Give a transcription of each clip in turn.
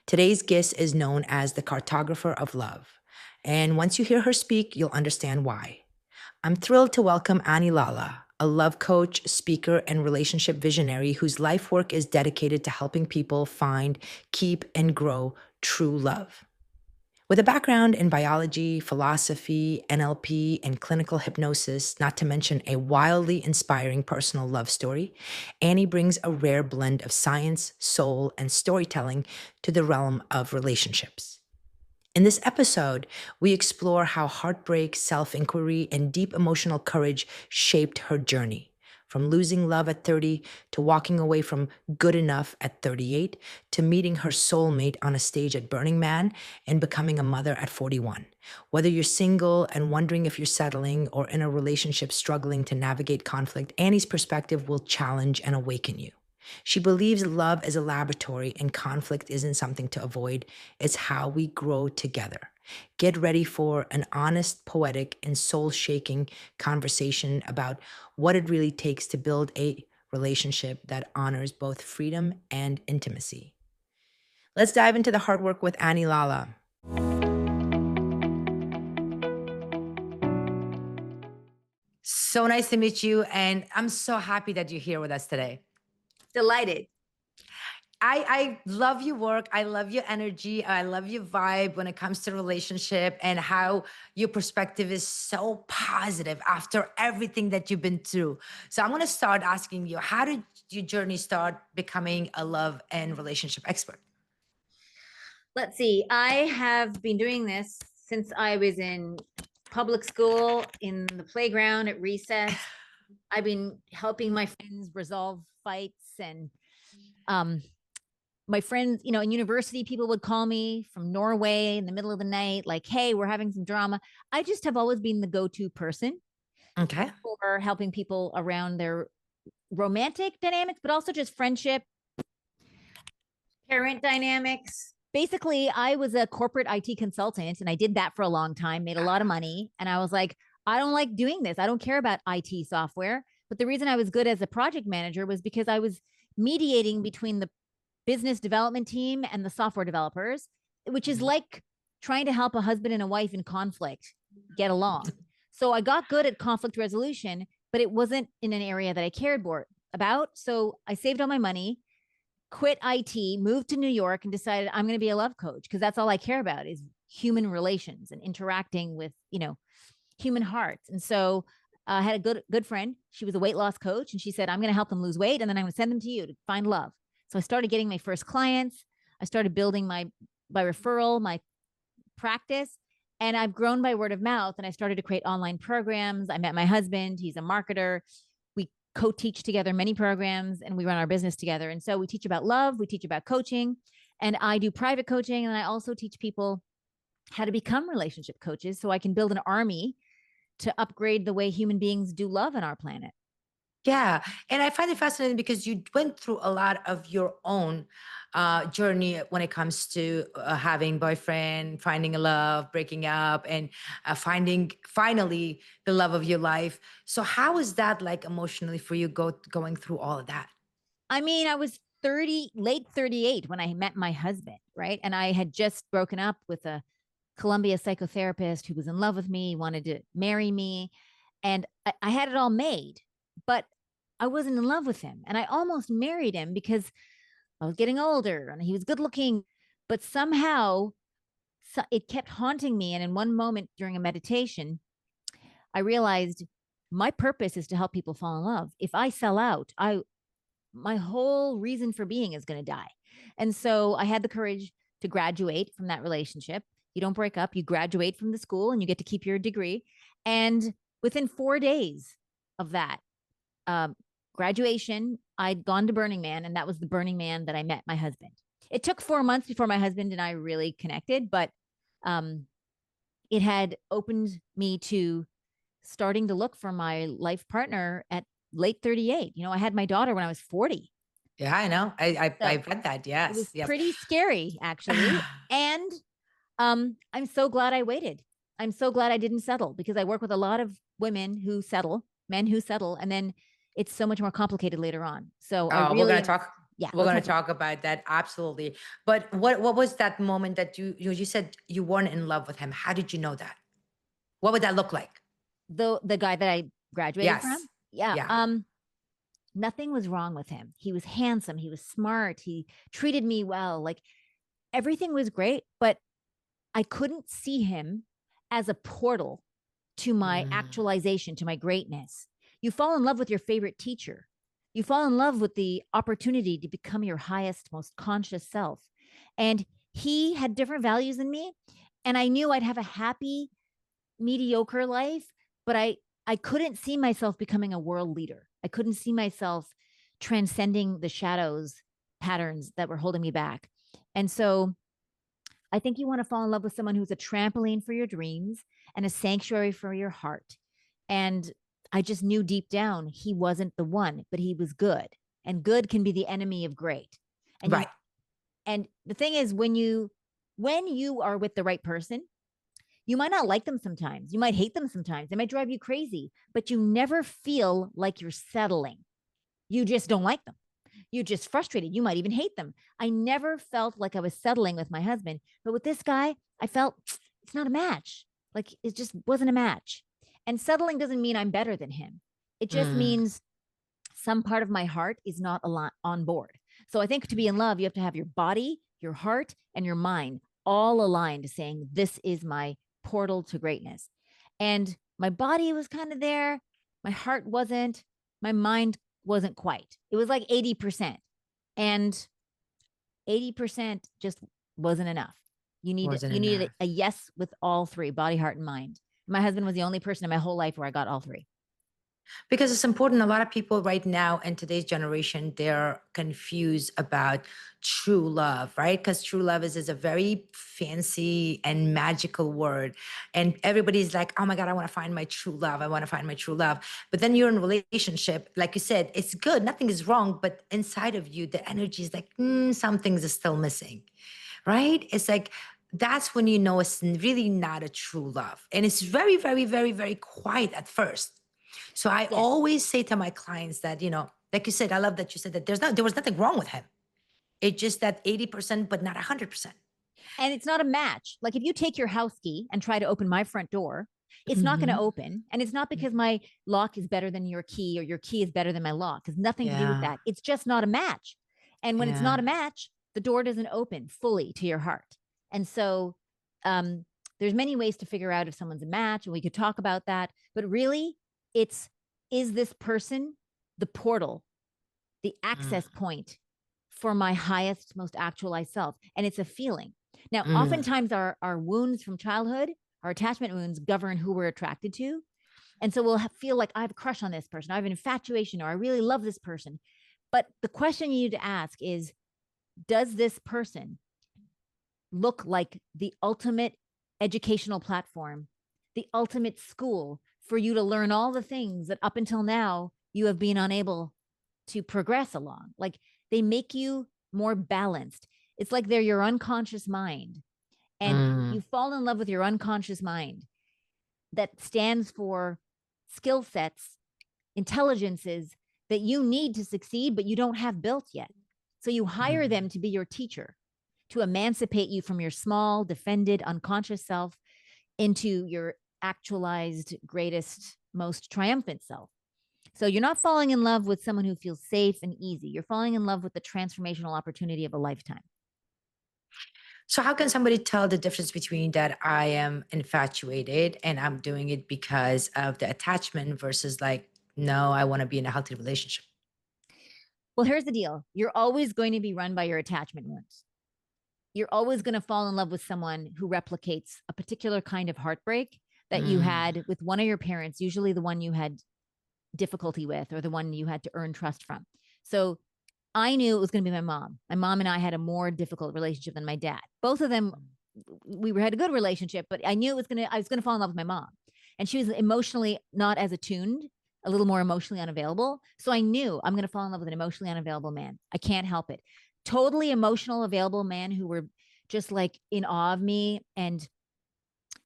Today's guest is known as the cartographer of love. And once you hear her speak, you'll understand why. I'm thrilled to welcome Annie Lalla, a love coach, speaker, and relationship visionary whose life work is dedicated to helping people find, keep, and grow true love. With a background in biology, philosophy, NLP, and clinical hypnosis, not to mention a wildly inspiring personal love story, Annie brings a rare blend of science, soul, and storytelling to the realm of relationships. In this episode, we explore how heartbreak, self inquiry, and deep emotional courage shaped her journey. From losing love at 30 to walking away from good enough at 38 to meeting her soulmate on a stage at Burning Man and becoming a mother at 41. Whether you're single and wondering if you're settling or in a relationship struggling to navigate conflict, Annie's perspective will challenge and awaken you. She believes love is a laboratory and conflict isn't something to avoid, it's how we grow together. Get ready for an honest, poetic, and soul shaking conversation about what it really takes to build a relationship that honors both freedom and intimacy. Let's dive into the hard work with Annie Lalla. So nice to meet you, and I'm so happy that you're here with us today. Delighted. I love your work. I love your energy. I love your vibe when it comes to relationship and how your perspective is so positive after everything that you've been through. So I'm going to start asking you, how did your journey start becoming a love and relationship expert? Let's see. I have been doing this since I was in public school, in the playground at recess. I've been helping my friends resolve fights and um my friends, in university, people would call me from Norway in the middle of the night, like, hey, we're having some drama. I just have always been the go-to person Okay. for helping people around their romantic dynamics, but also just friendship, parent dynamics. Basically, I was a corporate IT consultant and I did that for a long time, made a lot of money. And I was like, I don't like doing this. I don't care about IT software. But the reason I was good as a project manager was because I was mediating between the business development team and the software developers, which is Mhm. like trying to help a husband and a wife in conflict get along. So I got good at conflict resolution, but it wasn't in an area that I cared about. So I saved all my money, quit IT, moved to New York, and decided I'm going to be a love coach because that's all I care about is human relations and interacting with, human hearts. And so I had a good friend. She was a weight loss coach, and she said, I'm going to help them lose weight, and then I'm going to send them to you to find love. So I started getting my first clients. I started building my by referral, my practice, and I've grown by word of mouth. And I started to create online programs. I met my husband. He's a marketer. We co-teach together many programs and we run our business together. And so we teach about love, we teach about coaching, and I do private coaching. And I also teach people how to become relationship coaches so I can build an army to upgrade the way human beings do love on our planet. Yeah. And I find it fascinating because you went through a lot of your own journey when it comes to having boyfriend, finding a love, breaking up, and finding finally the love of your life. So how is that like emotionally for you going through all of that? I mean, I was 30, late 38 when I met my husband, right? And I had just broken up with a Columbia psychotherapist who was in love with me, wanted to marry me. And I had it all made, but I wasn't in love with him. And I almost married him because I was getting older and he was good looking. But somehow it kept haunting me. And in one moment during a meditation, I realized my purpose is to help people fall in love. If I sell out, my whole reason for being is going to die. And so I had the courage to graduate from that relationship. You don't break up, you graduate from the school and you get to keep your degree. And within 4 days of that um, graduation, I'd gone to Burning Man, and that was the Burning Man that I met my husband. It took 4 months before my husband and I really connected, but um, it had opened me to starting to look for my life partner at late 38. I had my daughter when I was 40. Yeah, I know. I So read that. it was Yes. Yes. pretty scary, actually. And I'm so glad I waited. I'm so glad I didn't settle because I work with a lot of women who settle, men who settle, and then it's so much more complicated later on. So I Oh, we're really gonna am talk. Yeah, We're let's going talk to about talk about that absolutely. But what was that moment that you said you weren't in love with him? How did you know that? What would that look like? the guy that I graduated Yes. from. Yeah. Yeah. Nothing was wrong with him. He was handsome, he was smart, he treated me well. Like everything was great, but I couldn't see him as a portal to my Mm, actualization, to my greatness. You fall in love with your favorite teacher. You fall in love with the opportunity to become your highest, most conscious self. And he had different values than me. And I knew I'd have a happy, mediocre life, but I couldn't see myself becoming a world leader. I couldn't see myself transcending the shadows patterns that were holding me back. And so I think you want to fall in love with someone who's a trampoline for your dreams and a sanctuary for your heart. And I just knew deep down he wasn't the one, but he was good. And good can be the enemy of great. And you right. and the thing is when you are with the right person, you might not like them sometimes. You might hate them sometimes. They might drive you crazy, but you never feel like you're settling. You just don't like them. You're just frustrated. You might even hate them. I never felt like I was settling with my husband, but with this guy, I felt it's not a match. Like it just wasn't a match. And settling doesn't mean I'm better than him. It just Mm, means some part of my heart is not a lot on board. So I think to be in love, you have to have your body, your heart, and your mind all aligned, saying, this is my portal to greatness. And my body was kind of there. My heart wasn't. My mind wasn't quite. It was like 80%. And 80% just wasn't enough. wasn't You needed enough. a yes with all three, body, heart, and mind. My husband was the only person in my whole life where I got all three. Because it's important. A lot of people right now in today's generation, they're confused about true love, right? Because true love is a very fancy and magical word. And everybody's like, oh my God, I want to find my true love. I want to find my true love. But then you're in a relationship, like you said, it's good, nothing is wrong. But inside of you, the energy is like, some things are still missing, right? It's like, that's when you know it's really not a true love. And it's very, very, very, very quiet at first. So I Yes. always say to my clients that, like you said, I love that you said that there was nothing wrong with him. It's just that 80%, but not 100%. And it's not a match. Like if you take your house key and try to open my front door, it's not going to Hmm. open. And it's not because my lock is better than your key or your key is better than my lock. It's nothing to do with Yeah. that. It's just not a match. And when it's Yeah. not a match, the door doesn't open fully to your heart. And so um, there's many ways to figure out if someone's a match, and we could talk about that. But really, it's is this person the portal, the Mm, access point for my highest, most actualized self? And it's a feeling. Now, mm. oftentimes our wounds from childhood, our attachment wounds govern who we're attracted to. And so we'll feel like I have a crush on this person, I have an infatuation, or I really love this person. But the question you need to ask is, does this person look like the ultimate educational platform, the ultimate school for you to learn all the things that up until now you have been unable to progress along? Like they make you more balanced. It's like they're your unconscious mind. And Mm, you fall in love with your unconscious mind that stands for skill sets, intelligences that you need to succeed, but you don't have built yet. So you hire mm. them to be your teacher, to emancipate you from your small, defended, unconscious self into your actualized, greatest, most triumphant self. So you're not falling in love with someone who feels safe and easy. You're falling in love with the transformational opportunity of a lifetime. So how can somebody tell the difference between that I am infatuated and I'm doing it because of the attachment versus like, no, I want to be in a healthy relationship? Well, here's the deal. You're always going to be run by your attachment wounds. You're always going to fall in love with someone who replicates a particular kind of heartbreak that you Mm, had with one of your parents, usually the one you had difficulty with or the one you had to earn trust from. So I knew it was going to be my mom. My mom and I had a more difficult relationship than my dad. Both of them, we had a good relationship, but I was going to fall in love with my mom. And she was emotionally not as attuned, a little more emotionally unavailable. So I knew I'm going to fall in love with an emotionally unavailable man. I can't help it. Totally emotional, available man who were just like in awe of me and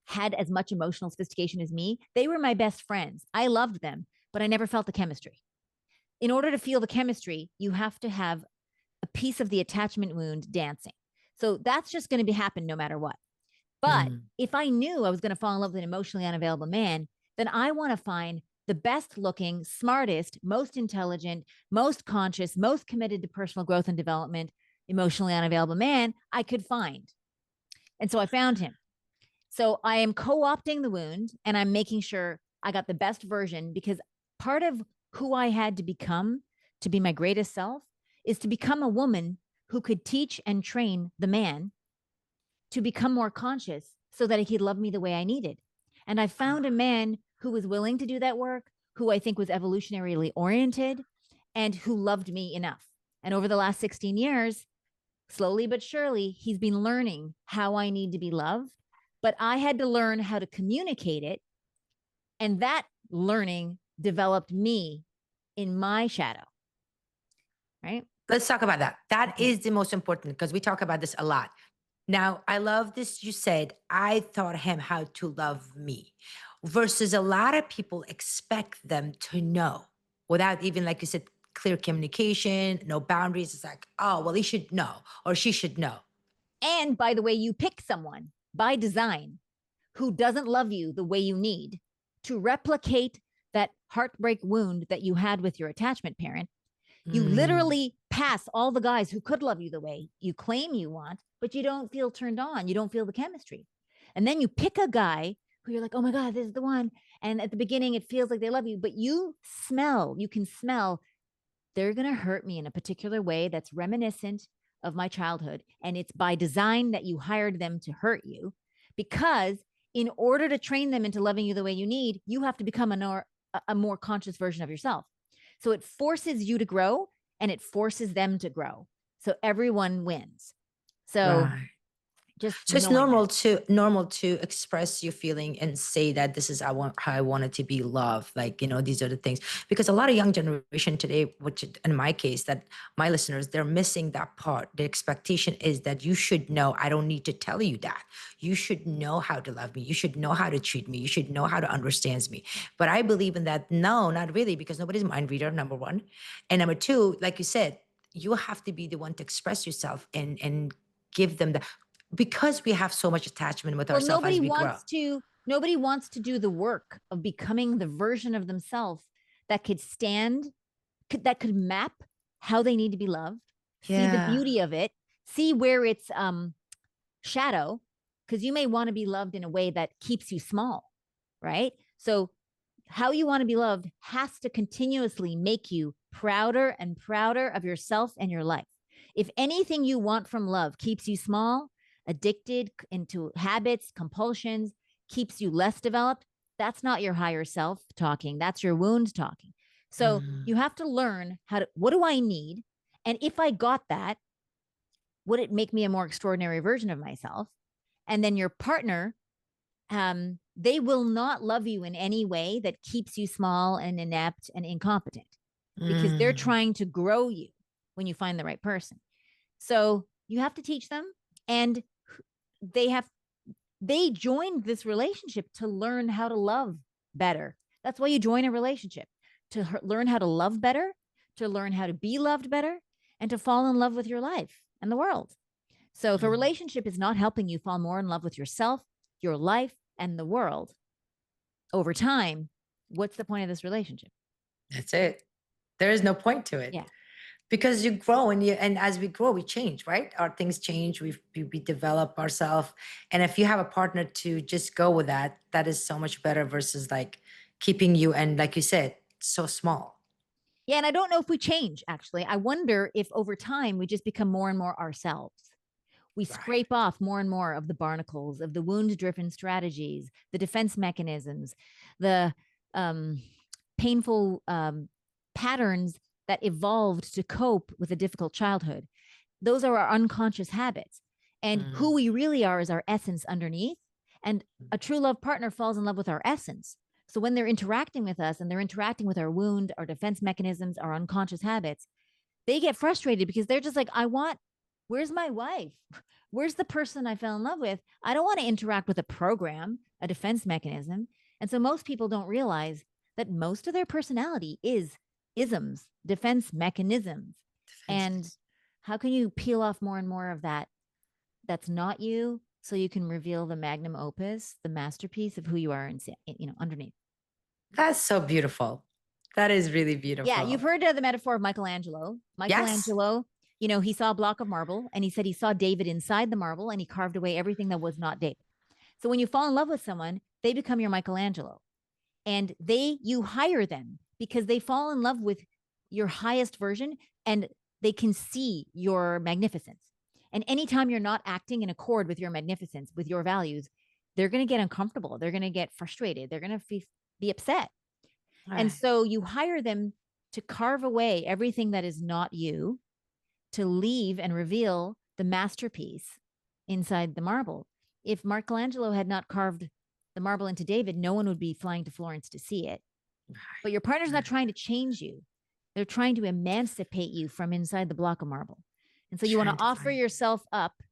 had as much emotional sophistication as me. They were my best friends. I loved them, but I never felt the chemistry. In order to feel the chemistry, you have to have a piece of the attachment wound dancing. So that's just going to be happen no matter what. But Mm. if I knew I was going to fall in love with an emotionally unavailable man, then I want to find the best looking, smartest, most intelligent, most conscious, most committed to personal growth and development, emotionally unavailable man I could find. And so I found him. So I am co opting the wound and I'm making sure I got the best version, because part of who I had to become to be my greatest self is to become a woman who could teach and train the man to become more conscious so that he could love me the way I needed. And I found a man who was willing to do that work, who I think was evolutionarily oriented, and who loved me enough. And over the last 16 years, slowly but surely, he's been learning how I need to be loved. But I had to learn how to communicate it. And that learning developed me in my shadow, right? Let's talk about that. That Okay. is the most important because we talk about this a lot. Now, I love this. You said, I taught him how to love me, versus a lot of people expect them to know without even, like you said, clear communication, no boundaries. It's like, oh, well, he should know or she should know. And by the way, you pick someone by design who doesn't love you the way you need to replicate that heartbreak wound that you had with your attachment parent. You Mm, literally pass all the guys who could love you the way you claim you want, but you don't feel turned on. You don't feel the chemistry. And then you pick a guy who you're like, oh my God, this is the one. And at the beginning, it feels like they love you, but you can smell they're going to hurt me in a particular way that's reminiscent of my childhood. And it's by design that you hired them to hurt you, because in order to train them into loving you the way you need, you have to become a more conscious version of yourself. So it forces you to grow and it forces them to grow. So everyone wins. So right. just So it's knowing that. normal to express your feeling and say that this is how I want it to be loved. Like, these are the things. Because a lot of young generation today, which in my case, that my listeners, they're missing that part. The expectation is that you should know. I don't need to tell you that. You should know how to love me. You should know how to treat me. You should know how to understand me. But I believe in that. No, not really, because nobody's a mind reader, number one. And number two, like you said, you have to be the one to express yourself and give them the, because we have so much attachment with Well, ourselves as we grow. nobody wants to do the work of becoming the version of themselves that that could map how they need to be loved, see the Yeah. beauty of it, see where it's shadow, because you may want to be loved in a way that keeps you small, right? So how you want to be loved has to continuously make you prouder and prouder of yourself and your life. If anything you want from love keeps you small, addicted into habits, compulsions, keeps you less developed, that's not your higher self talking. That's your wound talking. So Mm, you have to learn what do I need? And if I got that, would it make me a more extraordinary version of myself? And then your partner, they will not love you in any way that keeps you small and inept and incompetent, because they're mm, trying to grow you when you find the right person. So you have to teach them, and they have they joined this relationship to learn how to love better. That's why you join a relationship, to learn how to love better, to learn how to be loved better, and to fall in love with your life and the world. So if a mm. relationship is not helping you fall more in love with yourself, your life, and the world over time, what's the point of this relationship? That's it. There is no point to it Yeah. because you grow and as we grow, we change, right? Our things change. We develop ourselves, and if you have a partner to just go with that, that is so much better versus like keeping you and like you said, so small. Yeah. And I don't know if we change, actually. I wonder if over time we just become more and more ourselves. We scrape Right. off more and more of the barnacles, of the wound driven strategies, the defense mechanisms, the um, painful patterns that evolved to cope with a difficult childhood. Those are our unconscious habits. And who Mm, we really are is our essence underneath. And a true love partner falls in love with our essence. So when they're interacting with us and they're interacting with our wound, our defense mechanisms, our unconscious habits, they get frustrated because they're just like, where's my wife? Where's the person I fell in love with? I don't want to interact with a program, a defense mechanism. And so most people don't realize that most of their personality is isms, defense mechanisms. And defenses. How can you peel off more and more of that that's not you so you can reveal the magnum opus, the masterpiece of who you are and underneath. That's so beautiful. That is really Yeah, you've beautiful. heard the metaphor of Michelangelo. Yes. Michelangelo, he saw a block of marble and he said he saw David inside the marble and he carved away everything that was not David. So when you fall in love with someone, they become your Michelangelo and you hire them because they fall in love with your highest version and they can see your magnificence. And anytime you're not acting in accord with your magnificence, with your values, they're going to get uncomfortable. They're going to get frustrated. They're going to be upset. And Right. so you hire them to carve away everything that is not you, to leave and reveal the masterpiece inside the marble. If Michelangelo had not carved the marble into David, no one would be flying to Florence to see it. But your partner's not Right. trying to change you. They're trying to emancipate you from inside the block of marble. And so you want to Trying to offer find. yourself up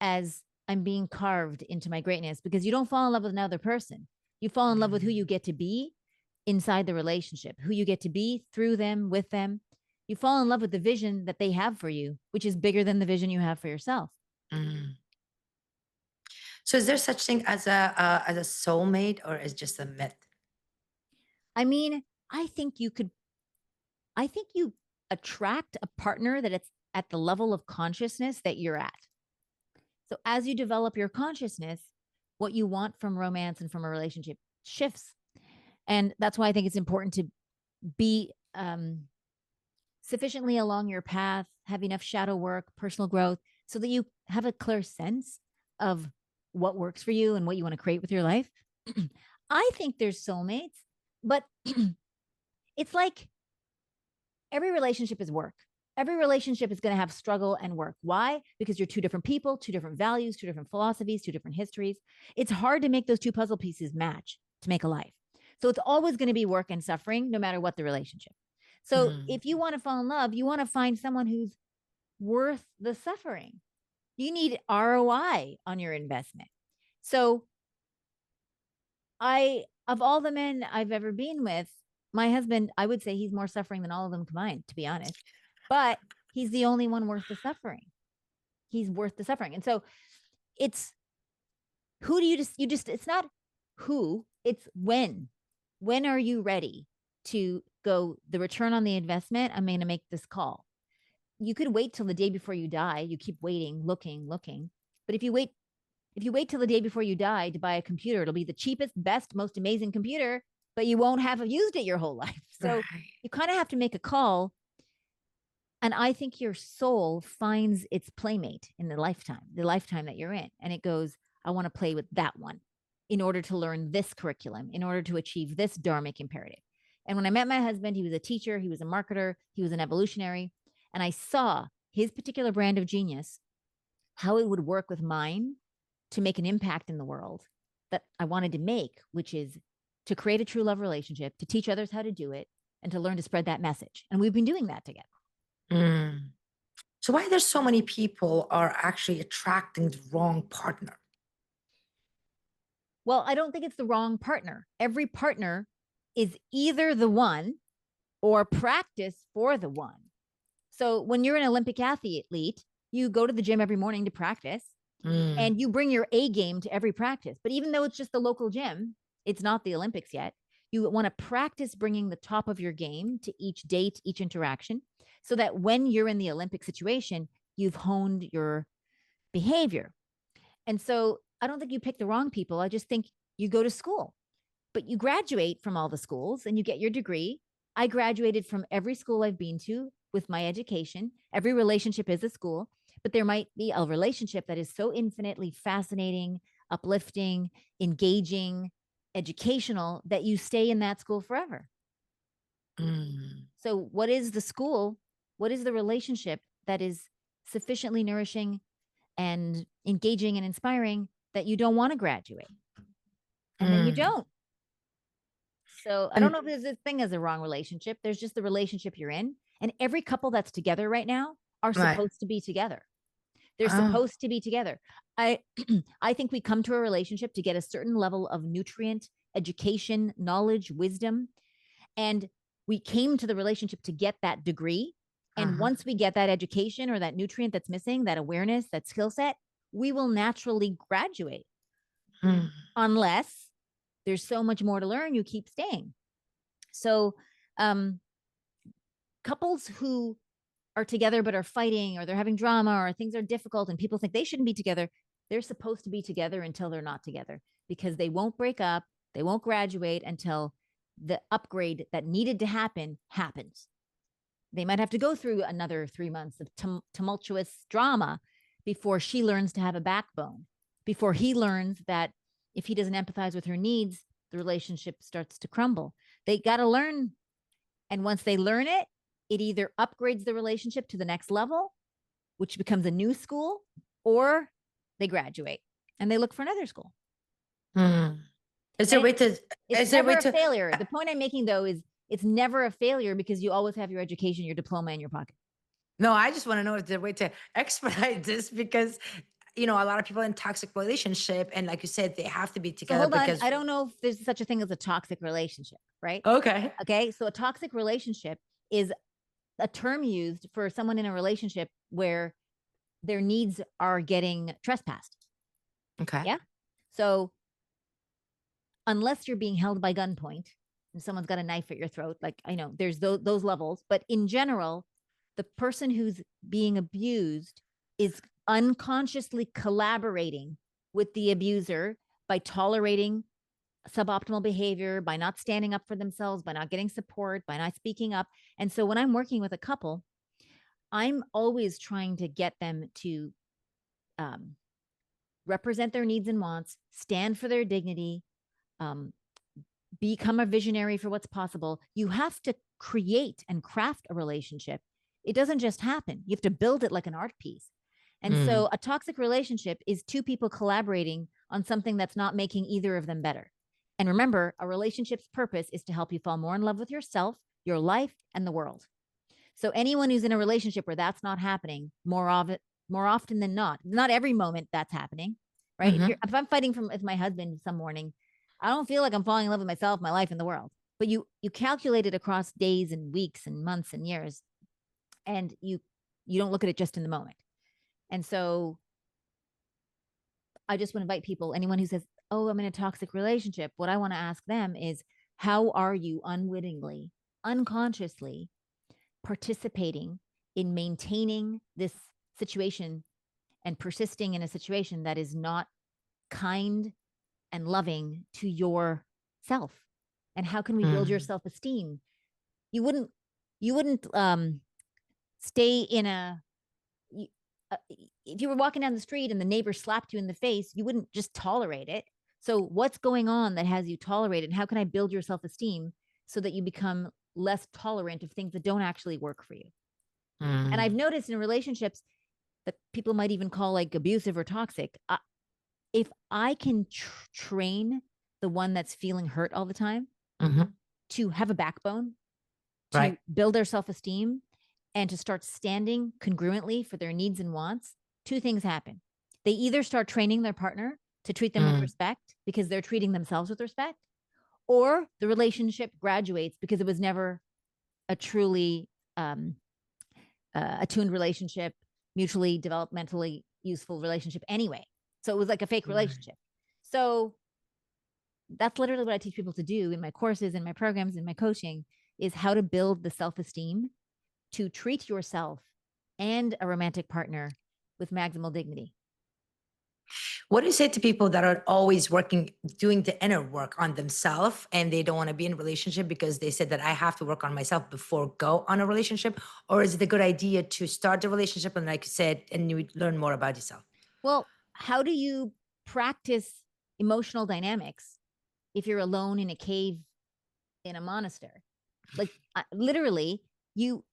as I'm being carved into my greatness because you don't fall in love with another person. You fall in love with who you Mm, get to be inside the relationship, who you get to be through them, with them. You fall in love with the vision that they have for you, which is bigger than the vision you have for yourself. mm. So is there such thing as a soulmate or is just a myth? I mean, I think I think you attract a partner that it's at the level of consciousness that you're at. So as you develop your consciousness, what you want from romance and from a relationship shifts. And that's why I think it's important to be sufficiently along your path, have enough shadow work, personal growth, so that you have a clear sense of what works for you and what you want to create with your life. I think there's soulmates, but it's like every relationship is work. Every relationship is going to have struggle and work. Why? Because you're two different people, two different values, two different philosophies, two different histories. It's hard to make those two puzzle pieces match to make a life. So it's always going to be work and suffering, no matter what the relationship. So Mm, if you want to fall in love, you want to find someone who's worth the suffering. You need ROI on your investment. So of all the men I've ever been with, my husband, I would say he's more suffering than all of them combined, to be honest. But he's the only one worth the suffering. He's worth the suffering. And so it's who do it's not who, it's when. When are you ready to go the return on the investment? I'm going to make this call. You could wait till the day before you die. You keep waiting, looking. But if you wait till the day before you die to buy a computer, it'll be the cheapest, best, most amazing computer, but you won't have used it your whole life. So right. you kind of have to make a call. And I think your soul finds its playmate in the lifetime that you're in. And it goes, I want to play with that one in order to learn this curriculum, in order to achieve this dharmic imperative. And when I met my husband, he was a teacher, he was a marketer, he was an evolutionary. And I saw his particular brand of genius, how it would work with mine to make an impact in the world that I wanted to make, which is to create a true love relationship, to teach others how to do it, and to learn to spread that message. And we've been doing that together. Mm. So why there's so many people are actually attracting the wrong partner? Well, I don't think it's the wrong partner. Every partner is either the one or practice for the one. So when you're an Olympic athlete, you go to the gym every morning to practice Mm, and you bring your A game to every practice. But even though it's just the local gym, it's not the Olympics yet. You want to practice bringing the top of your game to each date, each interaction, so that when you're in the Olympic situation, you've honed your behavior. And so I don't think you pick the wrong people. I just think you go to school, but you graduate from all the schools and you get your degree. I graduated from every school I've been to with my education. Every relationship is a school, but there might be a relationship that is so infinitely fascinating, uplifting, engaging, educational that you stay in that school forever. mm, So, what is the school? What is the relationship that is sufficiently nourishing and engaging and inspiring that you don't want to graduate? And then you mm. don't. So I don't And know if there's this thing as a wrong relationship. There's just the relationship you're in. And every couple that's together right now are right. supposed to be together. They're Oh, supposed to be together. I I think we come to a relationship to get a certain level of nutrient, education, knowledge, wisdom. And we came to the relationship to get that degree. And Uh-huh. once we get that education or that nutrient that's missing, that awareness, that skill set, we will naturally graduate Mm. unless there's so much more to learn, you keep staying. So, um, couples who are together but are fighting or they're having drama or things are difficult and people think they shouldn't be together, they're supposed to be together until they're not together because they won't break up, they won't graduate until the upgrade that needed to happen happens. They might have to go through another 3 months of tumultuous drama before she learns to have a backbone, before he learns that if he doesn't empathize with her needs, the relationship starts to crumble. They got to learn. And once they learn it, it either upgrades the relationship to the next level, which becomes a new school, or they graduate and they look for another school. Mm. Is there And a way to, it's is there a way never a to, failure. The point I'm making, though, is it's never a failure because you always have your education, your diploma in your pocket. no, I just want to know if there's a way to expedite this because, a lot of people in toxic relationship, and like you said, they have to be So together hold on. because, I don't know if there's such a thing as a toxic relationship, right? okay. Okay. So a toxic relationship is a term used for someone in a relationship where their needs are getting trespassed. Okay. Yeah. So unless you're being held by gunpoint and someone's got a knife at your throat, like I know there's those levels, but in general, the person who's being abused is unconsciously collaborating with the abuser by tolerating suboptimal behavior, by not standing up for themselves, by not getting support, by not speaking up. And so when I'm working with a couple, I'm always trying to get them to um, represent their needs and wants, stand for their dignity, um, become a visionary for what's possible. You have to create and craft a relationship. It doesn't just happen. You have to build it like an art piece. And Mm. so a toxic relationship is two people collaborating on something that's not making either of them better. And remember, a relationship's purpose is to help you fall more in love with yourself, your life, and the world. So anyone who's in a relationship where that's not happening more often than not every moment that's happening, right? Mm-hmm. If I'm fighting with my husband some morning, I don't feel like I'm falling in love with myself, my life, and the world. But you calculate it across days and weeks and months and years, and you don't look at it just in the moment. And so I just want to invite people, anyone who says, "Oh, I'm in a toxic relationship," what I want to ask them is, how are you unwittingly, unconsciously participating in maintaining this situation and persisting in a situation that is not kind and loving to yourself? And how can we build your Mm. self-esteem? You wouldn't stay in a you, if you were walking down the street and the neighbor slapped you in the face, you wouldn't just tolerate it. So what's going on that has you tolerate it? And how can I build your self-esteem so that you become less tolerant of things that don't actually work for you? And I've Mm. noticed in relationships that people might even call like abusive or toxic. If I can train the one that's feeling hurt all the time Mm-hmm. to have a backbone, to Right. build their self esteem, and to start standing congruently for their needs and wants, two things happen. They either start training their partner to treat them with Mm. respect because they're treating themselves with respect, or the relationship graduates because it was never a truly attuned relationship, mutually developmentally useful relationship anyway. So it was like a fake Right. relationship. So that's literally what I teach people to do in my courses, in my programs, in my coaching is how to build the self-esteem to treat yourself and a romantic partner with maximal dignity. What do you say to people that are always working, doing the inner work on themselves and they don't want to be in a relationship because they said that I have to work on myself before go on a relationship? Or is it a good idea to start the relationship and like you said, and you learn more about yourself? Well, how do you practice emotional dynamics if you're alone in a cave in a monastery? Like literally, you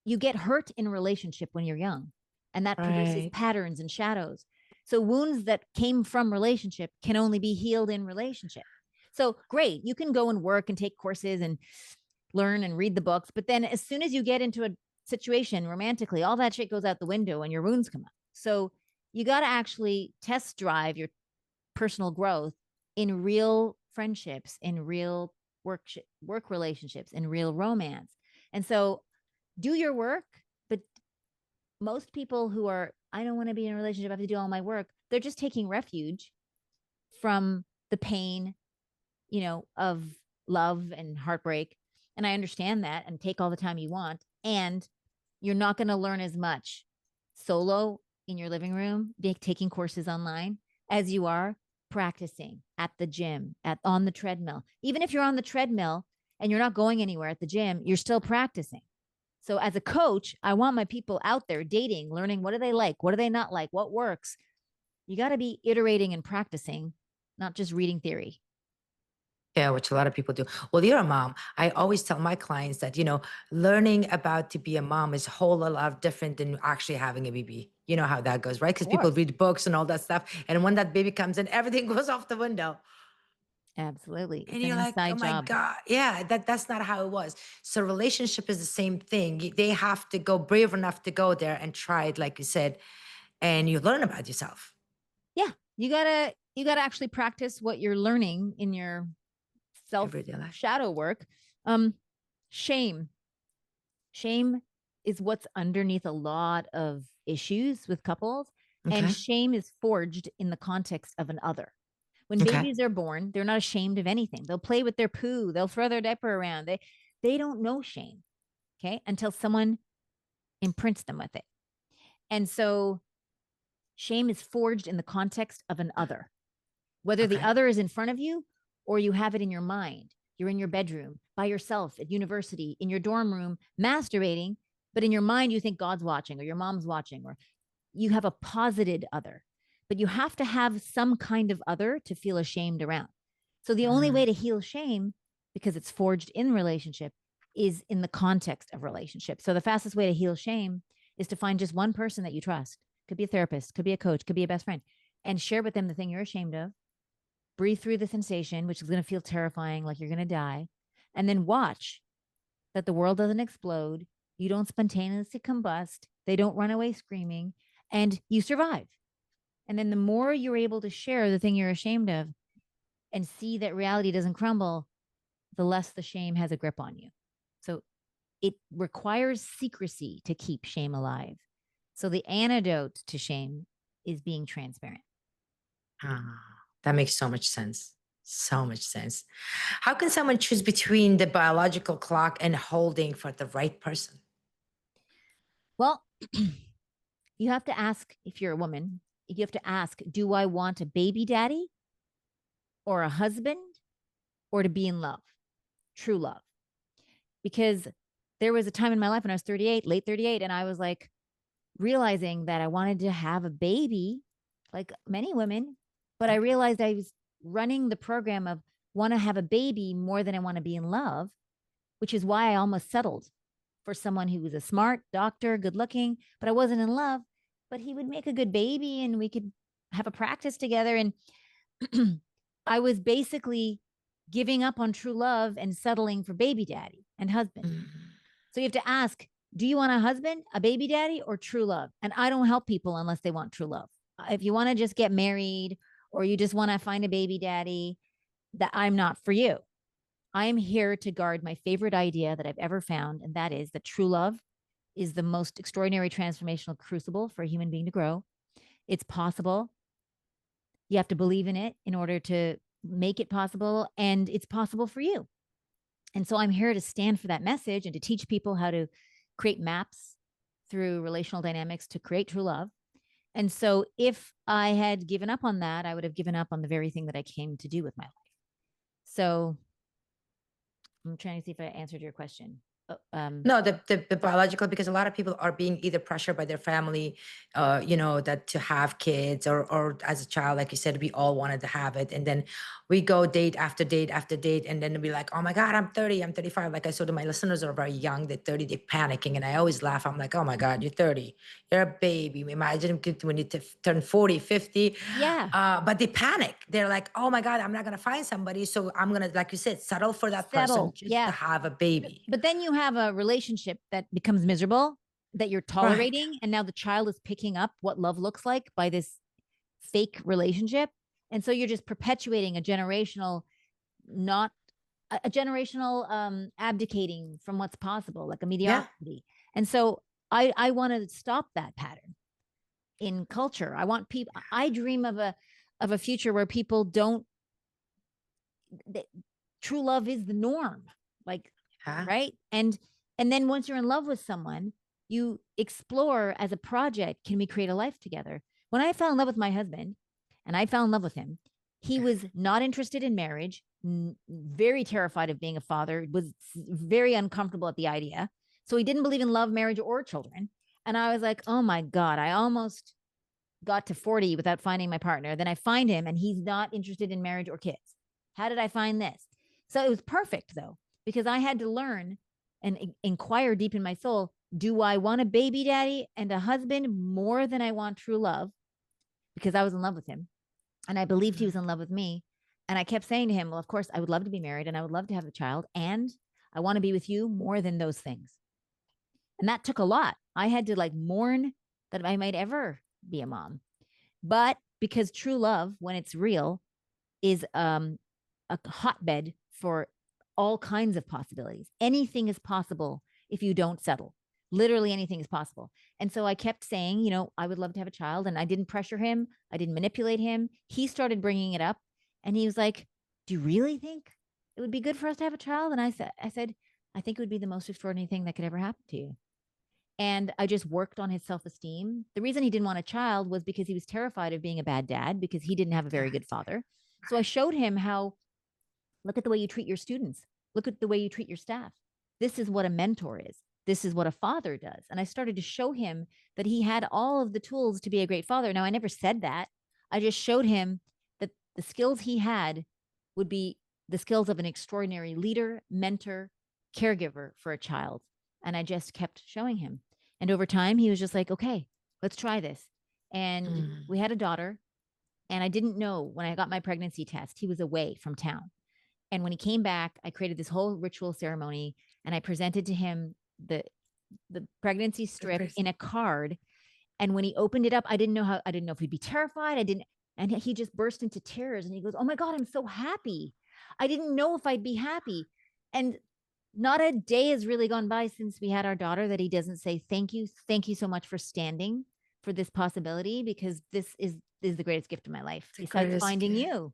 you get hurt in a relationship when you're young, and that produces Right. patterns and shadows. So wounds that came from relationship can only be healed in relationship. So great, you can go and work and take courses and learn and read the books, but then as soon as you get into a situation romantically, all that shit goes out the window and your wounds come up. So you got to actually test drive your personal growth in real friendships, in real work relationships, in real romance. And so do your work, but most people who are, I don't want to be in a relationship, I have to do all my work, they're just taking refuge from the pain, of love and heartbreak. And I understand that, and take all the time you want. And you're not going to learn as much solo in your living room, taking courses online, as you are practicing at the gym, at on the treadmill. Even if you're on the treadmill and you're not going anywhere at the gym, you're still practicing. So as a coach, I want my people out there dating, learning, what do they like? What do they not like? What works? You got to be iterating and practicing, not just reading theory. Yeah, which a lot of people do. Well, you're a mom. I always tell my clients that, learning about to be a mom is a whole lot different than actually having a baby. You know how that goes, right? Of Because people course. read books and all that stuff. And when that baby comes in, everything goes off the window. Absolutely. And It's an you're like, oh inside my job. God. Yeah, that's not how it was. So relationship is the same thing. They have to go brave enough to go there and try it, like you said, and you learn about yourself. Yeah. You gotta actually practice what you're learning in your self Everyday life. shadow work. Um, shame. Shame is what's underneath a lot of issues with couples. And Okay. shame is forged in the context of an other. When Okay. babies are born, they're not ashamed of anything. They'll play with their poo, they'll throw their diaper around. They don't know shame, okay, until someone imprints them with it. And so shame is forged in the context of an other, whether the Okay. other is in front of you or you have it in your mind. You're in your bedroom by yourself at university, in your dorm room, masturbating, but in your mind, you think God's watching or your mom's watching, or you have a posited other. But you have to have some kind of other to feel ashamed around. So the only way Mm, to heal shame, because it's forged in relationship, is in the context of relationship. So the fastest way to heal shame is to find just one person that you trust. Could be a therapist, could be a coach, could be a best friend, and share with them the thing you're ashamed of. Breathe through the sensation, which is going to feel terrifying, like you're going to die, and then watch that the world doesn't explode. You don't spontaneously combust. They don't run away screaming, and you survive. And then the more you're able to share the thing you're ashamed of and see that reality doesn't crumble, the less the shame has a grip on you. So it requires secrecy to keep shame alive. So the antidote to shame is being transparent. that makes so much sense. So much sense. How can someone choose between the biological clock and holding for the right person? Well, you have to ask, if you're a woman, you have to ask, do I want a baby daddy or a husband or to be in love, true love? Because there was a time in my life when I was 38, late 38, and I was like realizing that I wanted to have a baby, like many women, but I Okay. realized I was running the program of want to have a baby more than I want to be in love, which is why I almost settled for someone who was a smart doctor, good looking, but I wasn't in love. But he would make a good baby and we could have a practice together. And I was basically giving up on true love and settling for baby daddy and husband. Mm, So you have to ask, do you want a husband, a baby daddy, or true love? And I don't help people unless they want true love. If you want to just get married or you just want to find a baby daddy, that I'm not for you. I'm here to guard my favorite idea that I've ever found, and that is that true love is the most extraordinary transformational crucible for a human being to grow. It's possible. You have to believe in it in order to make it possible, and it's possible for you. And so I'm here to stand for that message and to teach people how to create maps through relational dynamics to create true love. And so if I had given up on that, I would have given up on the very thing that I came to do with my life. So I'm trying to see if I answered your question. no, the biological, because a lot of people are being either pressured by their family, that to have kids, or as a child, like you said, we all wanted to have it. And then we go date after date after date. And then be like, oh my God, I'm 30, I'm 35. Like I saw that my listeners are very young, they're 30, they're panicking. And I always laugh. I'm like, oh my God, you're 30. You're a baby. Imagine when you turn 40, 50. yeah, But they panic. They're like, oh my God, I'm not going to find somebody. So I'm going to, like you said, settle for that person settle. just to Yeah. have a baby. But then you have a relationship that becomes miserable that you're Right. tolerating. And now the child is picking up what love looks like by this fake relationship. And so you're just perpetuating a generational, not a generational abdicating from what's possible, like a Yeah. mediocrity. And so I want to stop that pattern in culture. I want people, I dream of a future where people don't, they, true love is the norm. Like, Yeah. right? And then once you're in love with someone, you explore as a project, can we create a life together? When I fell in love with my husband and I fell in love with him, he was not interested in marriage, very terrified of being a father, was very uncomfortable at the idea. So he didn't believe in love, marriage, or children. And I was like, oh my God, I almost got to 40 without finding my partner. Then I find him and he's not interested in marriage or kids. How did I find this? So it was perfect though, because I had to learn and inquire deep in my soul, do I want a baby daddy and a husband more than I want true love? Because I was in love with him and I believed he was Mm. in love with me. And I kept saying to him, well, of course, I would love to be married and I would love to have a child. And I want to be with you more than those things. And that took a lot. I had to like mourn that I might ever be a mom. But because true love, when it's real, is a hotbed for all kinds of possibilities. Anything is possible if you don't settle. Literally anything is possible. And so I kept saying, you know, I would love to have a child. And I didn't pressure him. I didn't manipulate him. He started bringing it up. And he was like, do you really think it would be good for us to have a child? And I said, I think it would be the most extraordinary thing that could ever happen to you. And I just worked on his self esteem. The reason he didn't want a child was because he was terrified of being a bad dad because he didn't have a very That, good father. So I showed him how, look at the way you treat your students, look at the way you treat your staff. This is what a mentor is. This is what a father does. And I started to show him that he had all of the tools to be a great father. Now, I never said that. I just showed him that the skills he had would be the skills of an extraordinary leader, mentor, caregiver for a child. And I just kept showing him. And over time, he was just like, okay, let's try this. And mm, we had a daughter. And I didn't know when I got my pregnancy test, he was away from town. And when he came back, I created this whole ritual ceremony and I presented to him the pregnancy the strip person. in a card. And when he opened it up, I didn't know if he'd be terrified. I didn't, and he just burst into tears and he goes, oh my God, I'm so happy. I didn't know if I'd be happy. And not a day has really gone by since we had our daughter that he doesn't say, thank you so much for standing for this possibility, because this is the greatest gift of my life The besides greatest finding gift. you.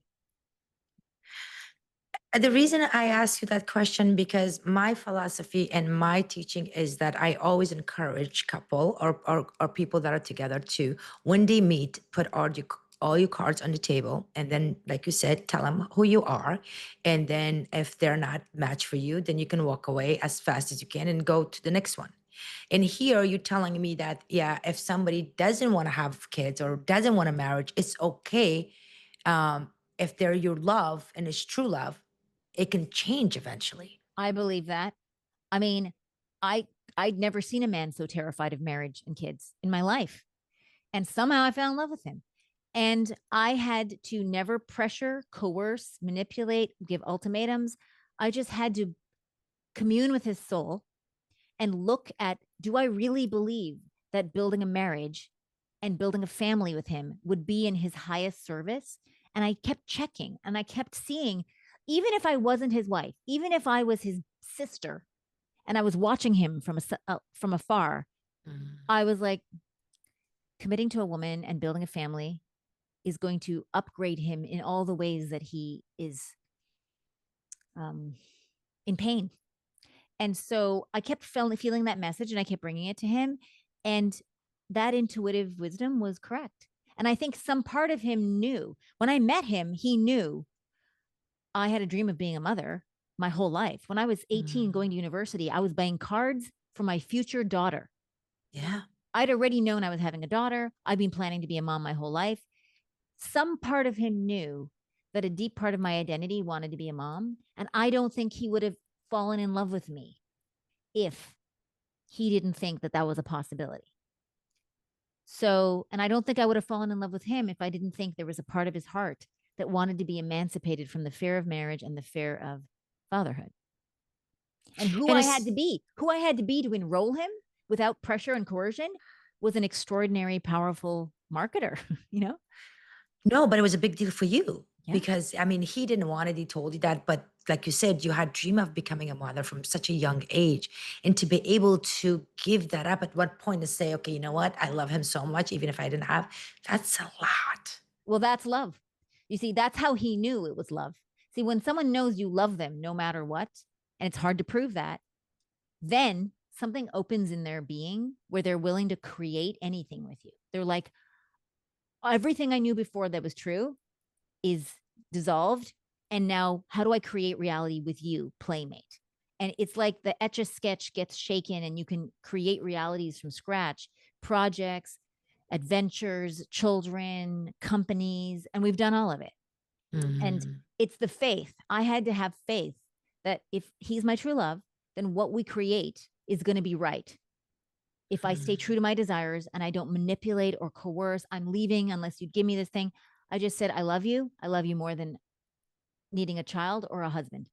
The reason I ask you that question, because my philosophy and my teaching is that I always encourage couple or people that are together to, when they meet, put all your cards on the table, and then, like you said, tell them who you are, and then if they're not matched for you, then you can walk away as fast as you can and go to the next one. And here you're telling me that, yeah, if somebody doesn't want to have kids or doesn't want a marriage, it's okay. If they're your love and it's true love, it can change eventually. I believe that. I mean, I I'd never seen a man so terrified of marriage and kids in my life. And somehow I fell in love with him. And I had to never pressure, coerce, manipulate, give ultimatums. I just had to commune with his soul and look at, do I really believe that building a marriage and building a family with him would be in his highest service? And I kept checking and I kept seeing, even if I wasn't his wife, even if I was his sister and I was watching him from afar, Mm. I was like, committing to a woman and building a family is going to upgrade him in all the ways that he is um, in pain. And so I kept feeling that message and I kept bringing it to him. And that intuitive wisdom was correct. And I think some part of him knew. When I met him, he knew I had a dream of being a mother my whole life. When I was 18 Mm. going to university, I was buying cards for my future daughter. Yeah. I'd already known I was having a daughter. I'd been planning to be a mom my whole life. Some part of him knew that a deep part of my identity wanted to be a mom. And I don't think he would have fallen in love with me if he didn't think that that was a possibility. So, and I don't think I would have fallen in love with him if I didn't think there was a part of his heart that wanted to be emancipated from the fear of marriage and the fear of fatherhood. And And it's who I had to be to enroll him without pressure and coercion was an extraordinary, powerful marketer, you know? No, but it was a big deal for you Yeah. because I mean, he didn't want it. He told you that, but like you said, you had dream of becoming a mother from such a young age, and to be able to give that up at one point and say, okay, you know what, I love him so much, even if I didn't have, that's a lot. Well, that's love. You see, that's how he knew it was love. See, when someone knows you love them no matter what, and it's hard to prove that, then something opens in their being where they're willing to create anything with you. They're like, everything I knew before that was true is dissolved. And now, how do I create reality with you, playmate? And it's like the etch a sketch gets shaken and you can create realities from scratch, projects, adventures, children, companies, and we've done all of it. And Mm, it's the faith. I had to have faith that if he's my true love, then what we create is going to be right. If I stay true mm. to my desires and I don't manipulate or coerce, I'm leaving unless you give me this thing. I just said, I love you. I love you more than needing a child or a husband.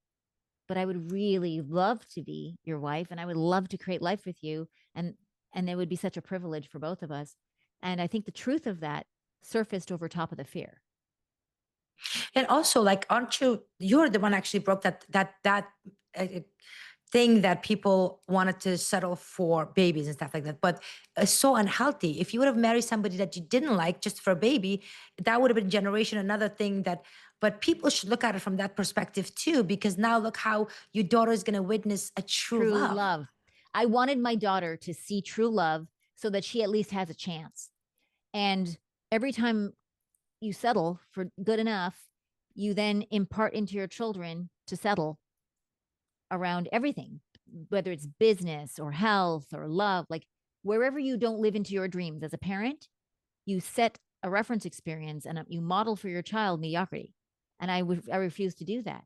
But I would really love to be your wife and I would love to create life with you. And it would be such a privilege for both of us. And I think the truth of that surfaced over top of the fear. And also, like, aren't you? You're the one actually broke uh, thing that people wanted to settle for babies and stuff like that. But it's so unhealthy. If you would have married somebody that you didn't like just for a baby, that would have been generation another thing that. But people should look at it from that perspective too, because now look how your daughter is going to witness a true True love. love. I wanted my daughter to see true love so that she at least has a chance. And every time you settle for good enough, you then impart into your children to settle around everything, whether it's business or health or love. Like wherever you don't live into your dreams as a parent, you set a reference experience and you model for your child mediocrity. And I refuse to do that.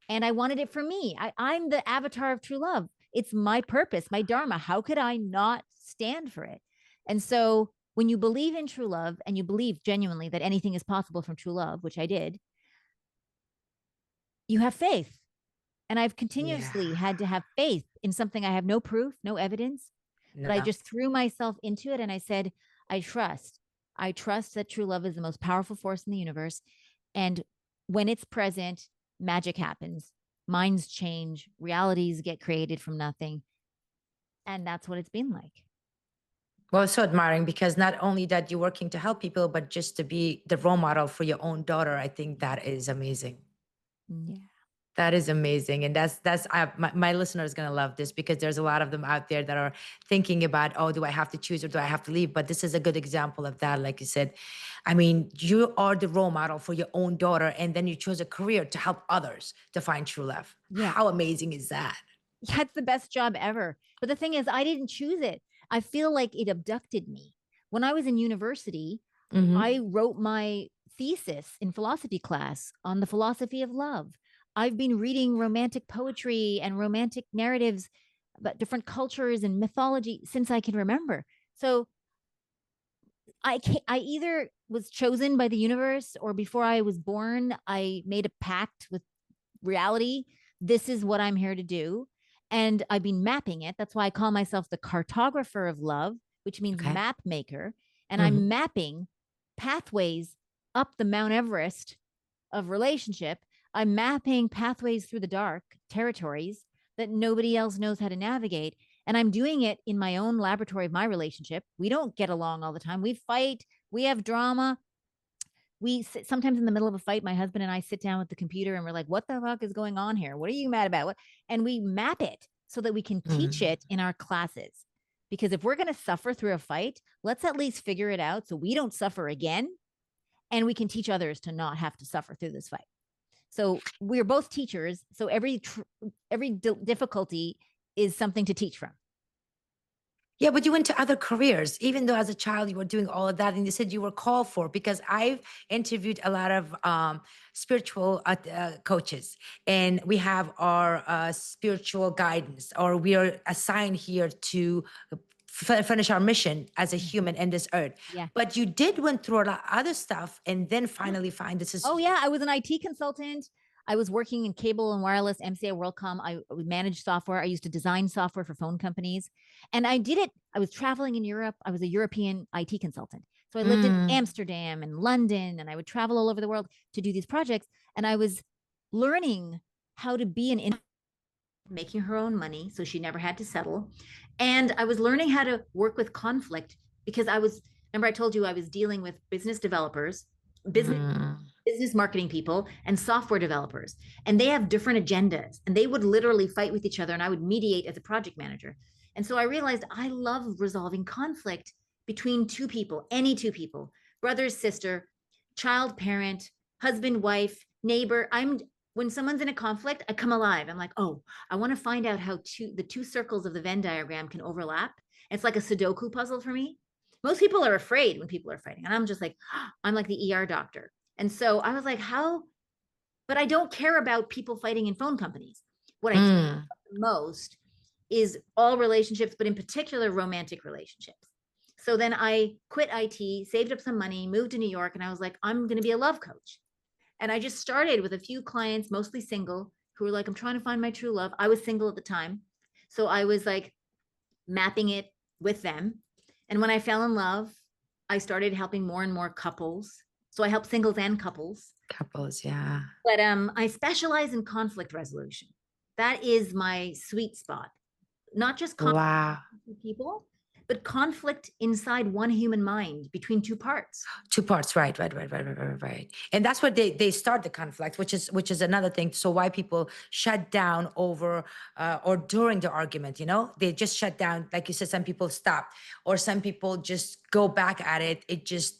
And I wanted it for me. I'm the avatar of true love. It's my purpose, my dharma. How could I not stand for it? And so when you believe in true love and you believe genuinely that anything is possible from true love, which I did, you have faith. And I've Yeah. continuously had to have faith in something I have no proof, no evidence, but I No. just threw myself into it and I said, I trust. I trust that true love is the most powerful force in the universe. And when it's present, magic happens, minds change, realities get created from nothing. And that's what it's been like. Well, it's so admiring because not only that you're working to help people, but just to be the role model for your own daughter, I think that is amazing. Yeah. That is amazing, and my listener is gonna love this because there's a lot of them out there that are thinking about, oh, do I have to choose or do I have to leave? But this is a good example of that. Like you said, I mean, you are the role model for your own daughter, and then you chose a career to help others to find true love. Yeah. How amazing is that? Yeah, it's the best job ever. But the thing is, I didn't choose it. I feel like it abducted me. When I was in university, I Hmm. wrote my thesis in philosophy class on the philosophy of love. I've been reading romantic poetry and romantic narratives about different cultures and mythology since I can remember. So I either was chosen by the universe or before I was born, I made a pact with reality. This is what I'm here to do. And I've been mapping it. That's why I call myself the cartographer of love, which means Okay. map maker. And I'm Hmm. mapping pathways up the Mount Everest of relationship. I'm mapping pathways through the dark territories that nobody else knows how to navigate. And I'm doing it in my own laboratory of my relationship. We don't get along all the time. We fight, we have drama, we sit, sometimes in the middle of a fight, my husband and I sit down with the computer and we're like, what the fuck is going on here? What are you mad about? What? And we map it so that we can teach Hmm. it in our classes. Because if we're going to suffer through a fight, let's at least figure it out so we don't suffer again and we can teach others to not have to suffer through this fight. So we're both teachers. So every difficulty is something to teach from. Yeah, but you went to other careers, even though as a child you were doing all of that, and you said you were called for. Because I've interviewed a lot of spiritual coaches, and we have our spiritual guidance, or we are assigned here to finish our mission as a Mhm. human in this earth. Yeah. But you did went through a lot of other stuff, and then finally find this Oh is yeah, I was an IT consultant. I was working in cable and wireless, MCA WorldCom. I managed software. I used to design software for phone companies, and I did it. I was traveling in Europe. I was a European IT consultant. So I lived in Mm. Amsterdam and London, and I would travel all over the world to do these projects. And I was learning how to be an making her own money, so she never had to settle. And I was learning how to work with conflict because I was, remember, I told you I was dealing with business developers, business Mm. business marketing people, and software developers, and they have different agendas, and they would literally fight with each other, and I would mediate as a project manager. And so I realized I love resolving conflict between two people, any two people, brother, sister, child, parent, husband, wife, neighbor. I'm When someone's in a conflict, I come alive. I'm like, oh, I want to find out how the two circles of the Venn diagram can overlap. It's like a Sudoku puzzle for me. Most people are afraid when people are fighting, and I'm just like, I'm like the ER doctor. And so I was like, how? But I don't care about people fighting in phone companies. What I care Mm. about most is all relationships, but in particular, romantic relationships. So then I quit IT, saved up some money, moved to New York, and I was like, I'm going to be a love coach. And I just started with a few clients, mostly single, who were like, I'm trying to find my true love. I was single at the time. So I was like mapping it with them. And when I fell in love, I started helping more and more couples. So I help singles and couples. Couples, yeah. But I specialize in conflict resolution. That is my sweet spot. Not just conflict Wow. with people, but conflict inside one human mind between two parts. Two parts, right. And that's where they start the conflict, which is another thing. So why people shut down over or during the argument, they just shut down. Like you said, some people stop, or some people just go back at it. It just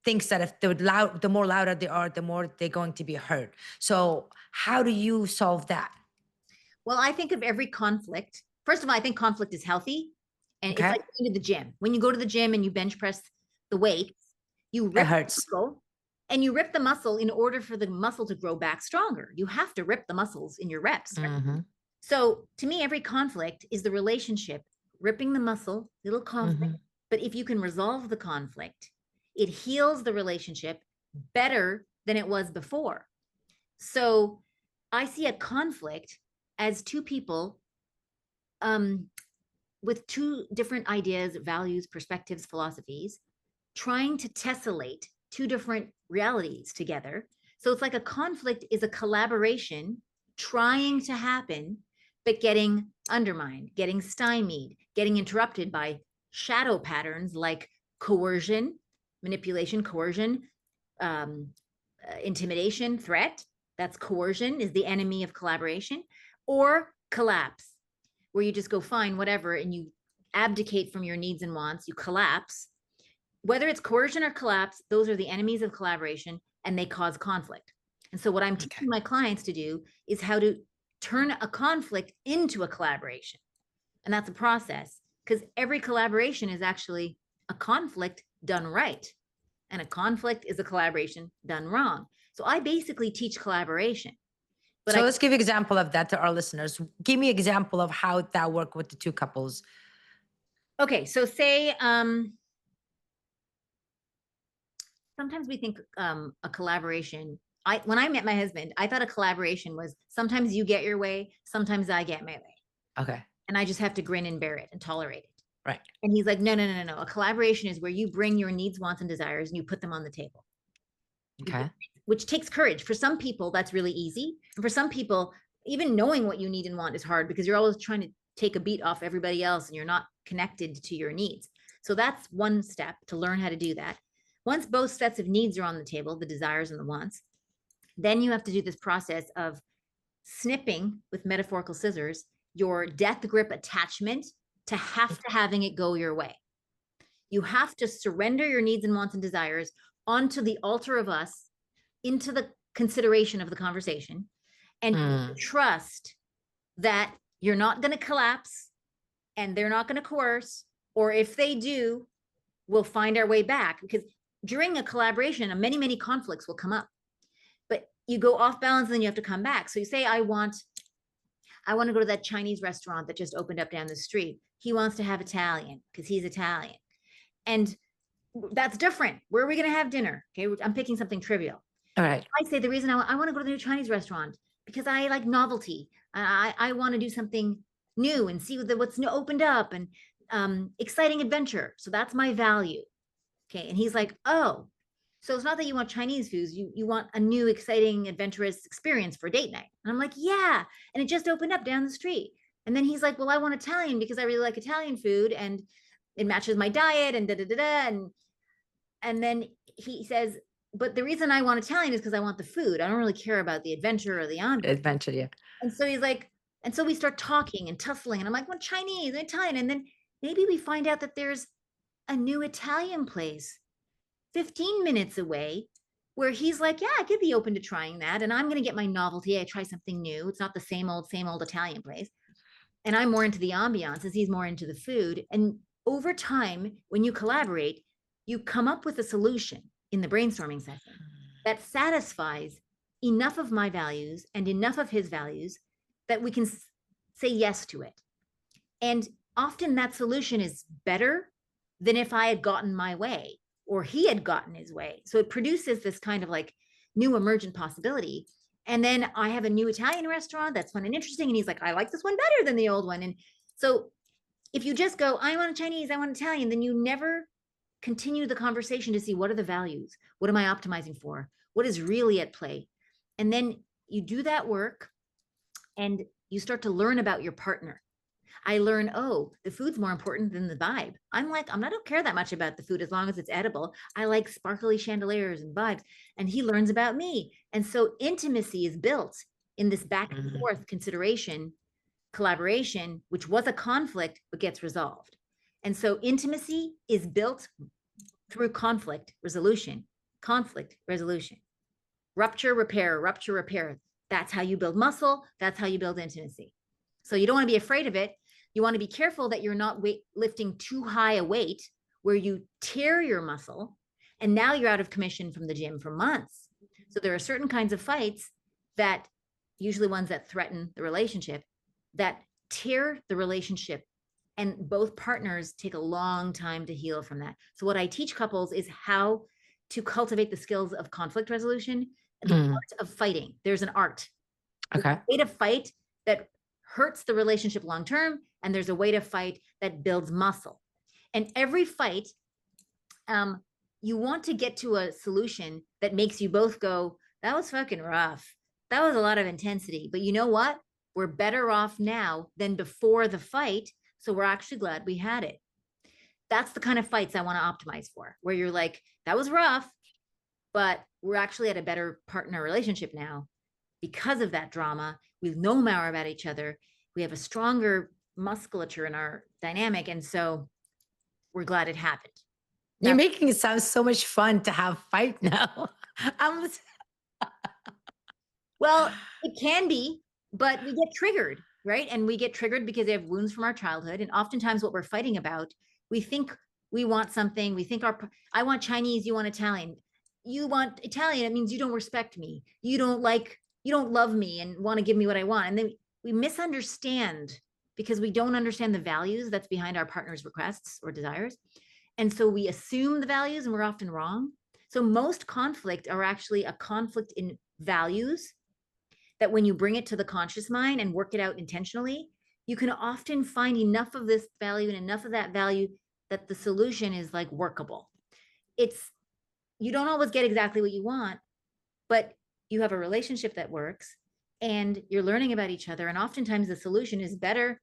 thinks that if the more louder they are, the more they're going to be hurt. So how do you solve that? Well, I think of every conflict. First of all, I think conflict is healthy. And it's Okay, like going to the gym. When you go to the gym and you bench press the weights, you it rip the hurts. muscle, and you rip the muscle in order for the muscle to grow back stronger. You have to rip the muscles in your reps, right? Mm-hmm. So to me, every conflict is the relationship, ripping the muscle, little conflict. Mm-hmm. But if you can resolve the conflict, it heals the relationship better than it was before. So I see a conflict as two people um, with two different ideas, values, perspectives, philosophies, trying to tessellate two different realities together. So it's like a conflict is a collaboration trying to happen, but getting undermined, getting stymied, getting interrupted by shadow patterns like coercion, manipulation, coercion, intimidation, threat. That's coercion, is the enemy of collaboration, or collapse, where you just go, fine, whatever, and you abdicate from your needs and wants, you collapse. Whether it's coercion or collapse, those are the enemies of collaboration, and they cause conflict. And so what I'm Okay. teaching my clients to do is how to turn a conflict into a collaboration. And that's a process, because every collaboration is actually a conflict done right, and a conflict is a collaboration done wrong. So I basically teach collaboration, but So I let's give example of that to our listeners. Give me example of how that worked with the two couples. okay, so say sometimes we think a collaboration. When I met my husband, I thought a collaboration was sometimes you get your way, sometimes I get my way, Okay. and I just have to grin and bear it and tolerate it. Right. And he's like, no, no, no, no, no. A collaboration is where you bring your needs, wants, and desires and you put them on the table. Okay. Which takes courage. For some people, that's really easy. And for some people, even knowing what you need and want is hard because you're always trying to take a beat off everybody else and you're not connected to your needs. So that's one step to learn how to do that. Once both sets of needs are on the table, the desires and the wants, then you have to do this process of snipping with metaphorical scissors your death grip attachment to have to having it go your way. You have to surrender your needs and wants and desires onto the altar of us, into the consideration of the conversation, and Mm. trust that you're not going to collapse and they're not going to coerce, or if they do, we'll find our way back. Because during a collaboration, many conflicts will come up, but you go off balance and then you have to come back. So you say, I want to go to that Chinese restaurant that just opened up down the street. He wants to have Italian because he's Italian. And that's different. Where are we going to have dinner? Okay, I'm picking something trivial. All right. I say the reason I want to go to the new Chinese restaurant because I like novelty. I want to do something new and see what's new, opened up, and exciting adventure. So that's my value. Okay. And he's like, oh, so it's not that you want Chinese foods, you want a new, exciting, adventurous experience for date night. And I'm like, yeah. And it just opened up down the street. And then he's like, well, I want Italian because I really like Italian food and it matches my diet and da da da da. And then he says, but the reason I want Italian is because I want the food. I don't really care about the adventure or the ambiance. Adventure, yeah. And so he's like, and so we start talking and tussling. And I'm like, well, Chinese, Italian. And then maybe we find out that there's a new Italian place 15 minutes away where he's like, yeah, I could be open to trying that. And I'm going to get my novelty. I try something new. It's not the same old Italian place. And I'm more into the ambiance as he's more into the food. And over time, when you collaborate, you come up with a solution in the brainstorming session that satisfies enough of my values and enough of his values that we can say yes to it. And often that solution is better than if I had gotten my way or he had gotten his way. So it produces this kind of like new emergent possibility. And then I have a new Italian restaurant that's fun and interesting. And he's like, I like this one better than the old one. And so if you just go, I want Chinese, I want Italian, then you never continue the conversation to see what are the values? What am I optimizing for? What is really at play? And then you do that work and you start to learn about your partner. I learn, oh, the food's more important than the vibe. I'm like, I don't care that much about the food as long as it's edible. I like sparkly chandeliers and vibes. And he learns about me. And so intimacy is built in this back and forth consideration, collaboration, which was a conflict, but gets resolved. And so intimacy is built through conflict resolution, rupture, repair. That's how you build muscle. That's how you build intimacy. So you don't want to be afraid of it. You want to be careful that you're not lifting too high a weight where you tear your muscle and now you're out of commission from the gym for months. So there are certain kinds of fights that, usually ones that threaten the relationship, that tear the relationship, and both partners take a long time to heal from that. So what I teach couples is how to cultivate the skills of conflict resolution, the art of fighting. There's an art. Okay. There's a way to fight that hurts the relationship long term, and there's a way to fight that builds muscle. And every fight, you want to get to a solution that makes you both go, that was fucking rough. That was a lot of intensity. But you know what? We're better off now than before the fight. So we're actually glad we had it. That's the kind of fights I want to optimize for, where you're like, that was rough, but we're actually at a better partner relationship now because of that drama. We know more about each other. We have a stronger musculature in our dynamic. And so we're glad it happened. You're making it sound so much fun to have fight now. I'm Well, it can be, but we get triggered, right? And we get triggered because they have wounds from our childhood. And oftentimes what we're fighting about, we think we want something. We think I want Chinese, you want Italian. You want Italian, it means you don't respect me. You don't love me and want to give me what I want. And then we misunderstand because we don't understand the values that's behind our partner's requests or desires. And so we assume the values and we're often wrong. So most conflict are actually a conflict in values that when you bring it to the conscious mind and work it out intentionally, you can often find enough of this value and enough of that value that the solution is like workable. You don't always get exactly what you want, but you have a relationship that works and you're learning about each other. And oftentimes the solution is better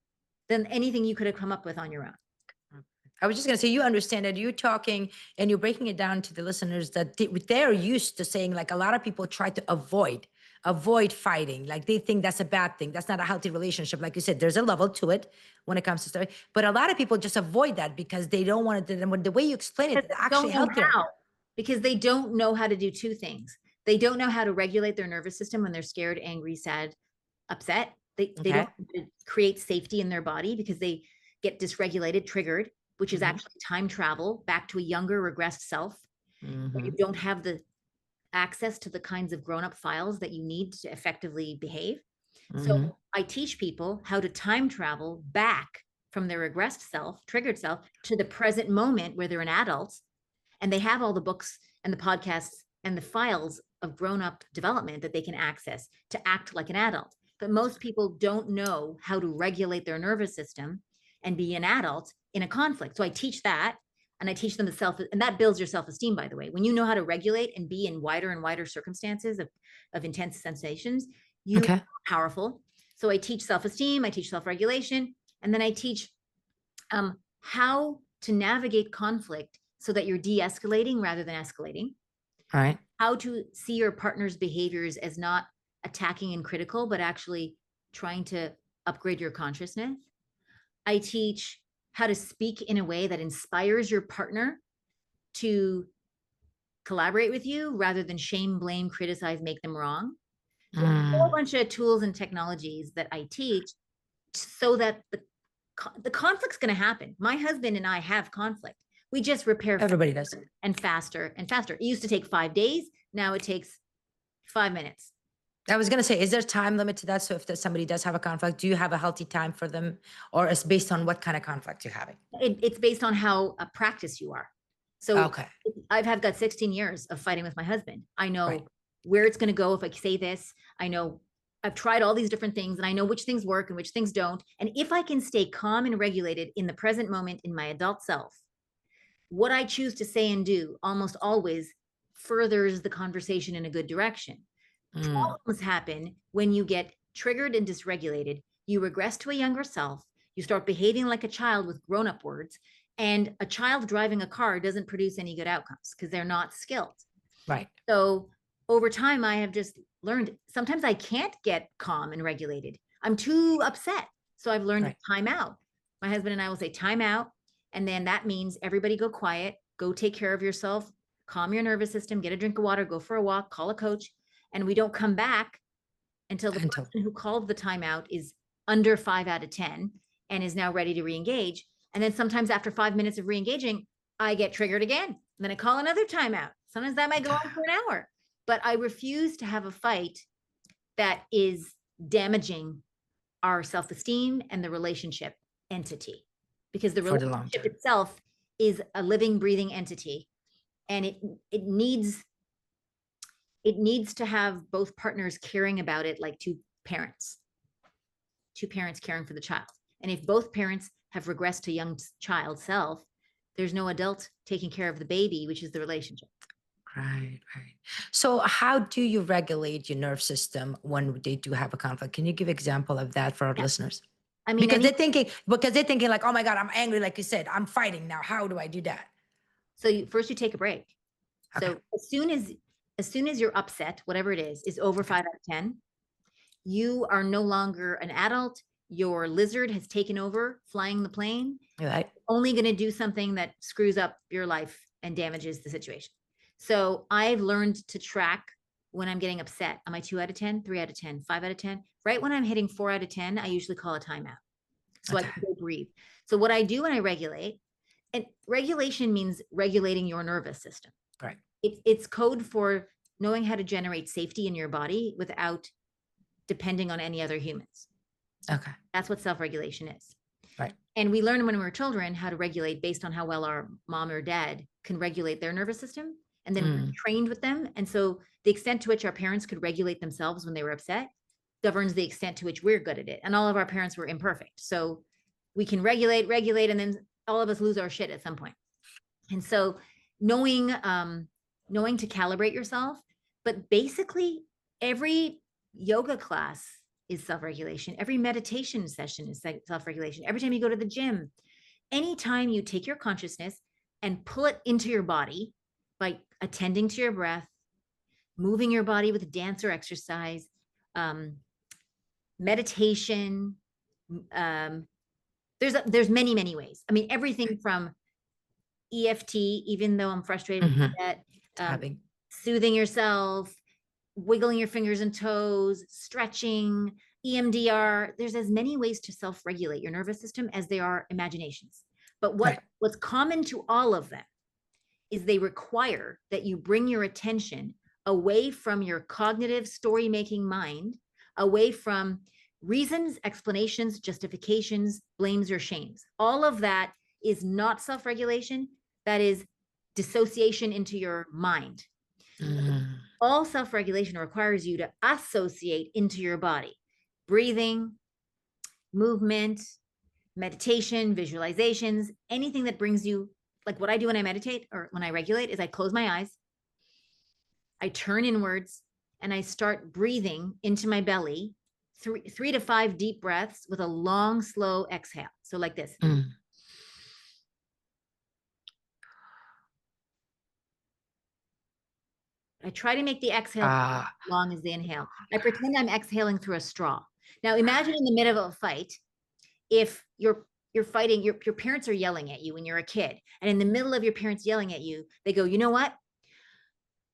than anything you could have come up with on your own. I was just going to say, you understand that you're talking and you're breaking it down to the listeners that they're used to saying, like, a lot of people try to avoid fighting. Like, they think that's a bad thing. That's not a healthy relationship. Like you said, there's a level to it when it comes to stuff. But a lot of people just avoid that because they don't want it. And the way you explain it, it's actually healthier. Because they don't know how to do two things. They don't know how to regulate their nervous system when they're scared, angry, sad, upset. They don't create safety in their body because they get dysregulated, triggered, which is actually time travel back to a younger regressed self. You don't have the access to the kinds of grown-up files that you need to effectively behave. So I teach people how to time travel back from their regressed self, triggered self, to the present moment where they're an adult and they have all the books and the podcasts and the files of grown-up development that they can access to act like an adult. But most people don't know how to regulate their nervous system and be an adult in a conflict. So I teach that. And I teach them and that builds your self-esteem, by the way. When you know how to regulate and be in wider and wider circumstances of intense sensations, you Okay. are powerful. So I teach self-esteem, I teach self-regulation, and then I teach how to navigate conflict so that you're de-escalating rather than escalating. All right. How to see your partner's behaviors as not attacking and critical, but actually trying to upgrade your consciousness. I teach how to speak in a way that inspires your partner to collaborate with you rather than shame, blame, criticize, make them wrong. So a whole Mm. bunch of tools and technologies that I teach so that the conflict's going to happen. My husband and I have conflict. We just repair Everybody does. and faster and faster. It used to take 5 days. Now it takes 5 minutes. I was going to say, is there a time limit to that? So if somebody does have a conflict, do you have a healthy time for them, or is based on what kind of conflict you're having? It's based on how practiced you are. So Okay. I've got 16 years of fighting with my husband. I know Right. where it's going to go if I say this. I know I've tried all these different things and I know which things work and which things don't. And if I can stay calm and regulated in the present moment in my adult self, what I choose to say and do almost always furthers the conversation in a good direction. Mm. Problems happen when you get triggered and dysregulated. You regress to a younger self. You start behaving like a child with grown-up words. And a child driving a car doesn't produce any good outcomes because they're not skilled. Right. So over time, I have just learned sometimes I can't get calm and regulated. I'm too upset. So I've learned Right. time out. My husband and I will say time out. And then that means everybody go quiet, go take care of yourself, calm your nervous system, get a drink of water, go for a walk, call a coach. And we don't come back until the Until. person who called the timeout is under 5 out of 10 and is now ready to re-engage. And then sometimes after 5 minutes of re-engaging, I get triggered again. And then I call another timeout. Sometimes that might go on for an hour. But I refuse to have a fight that is damaging our self-esteem and the relationship entity, because the For the long relationship term. itself is a living, breathing entity, and it needs to have both partners caring about it like parents two parents caring for the child. And if both parents have regressed to young child self, there's no adult taking care of the baby, which is the relationship. Right, right. So how do you regulate your nerve system when they do have a conflict? Can you give example of that for our Yeah. listeners? I mean, Because they're thinking like, oh my God, I'm angry, like you said, I'm fighting now. How do I do that? so first you take a break. Okay. So as soon as you're upset, whatever it is over Okay. 5 out of 10, you are no longer an adult. Your lizard has taken over flying the plane, All right. only going to do something that screws up your life and damages the situation. So I've learned to track when I'm getting upset. Am I 2 out of 10, 3 out of 10, 5 out of 10? Right when I'm hitting 4 out of 10, I usually call a timeout. So I Okay. can go breathe. So what I do when I regulate, and regulation means regulating your nervous system. Right. It's code for knowing how to generate safety in your body without depending on any other humans. Okay. That's what self-regulation is. Right. And we learn when we were children how to regulate based on how well our mom or dad can regulate their nervous system. And then we're trained with them. And so the extent to which our parents could regulate themselves when they were upset governs the extent to which we're good at it. And all of our parents were imperfect. So we can regulate, and then all of us lose our shit at some point. And so knowing to calibrate yourself, but basically every yoga class is self-regulation. Every meditation session is self-regulation. Every time you go to the gym, anytime you take your consciousness and pull it into your body by attending to your breath, moving your body with dance or exercise, meditation, there's many ways. I mean, everything from EFT, even though I'm frustrated Mm-hmm. that Tapping. soothing yourself, wiggling your fingers and toes, stretching, EMDR. There's as many ways to self-regulate your nervous system as there are imaginations. But Right. what's common to all of them is they require that you bring your attention away from your cognitive story-making mind, away from reasons, explanations, justifications, blames, or shames. All of that is not self-regulation. That is dissociation into your mind. Mm. All self-regulation requires you to associate into your body. Breathing, movement, meditation, visualizations, anything that brings you like what I do when I meditate or when I regulate is I close my eyes, I turn inwards, and I start breathing into my belly, three to five deep breaths with a long, slow exhale. So like this. Mm. I try to make the exhale Ah. as long as the inhale. I pretend I'm exhaling through a straw. Now imagine in the middle of a fight, if you're fighting, your parents are yelling at you when you're a kid, and in the middle of your parents yelling at you, they go, you know what?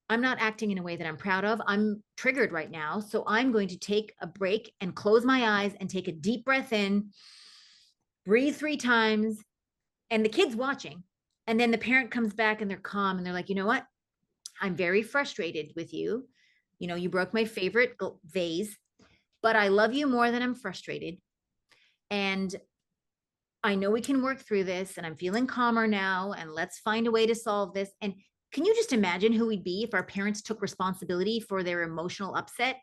I'm not acting in a way that I'm proud of. I'm triggered right now. So I'm going to take a break and close my eyes and take a deep breath in, breathe 3 times, and the kid's watching. And then the parent comes back and they're calm and they're like, you know what? I'm very frustrated with you. You know, you broke my favorite vase, but I love you more than I'm frustrated. And I know we can work through this, and I'm feeling calmer now, and let's find a way to solve this. And can you just imagine who we'd be if our parents took responsibility for their emotional upset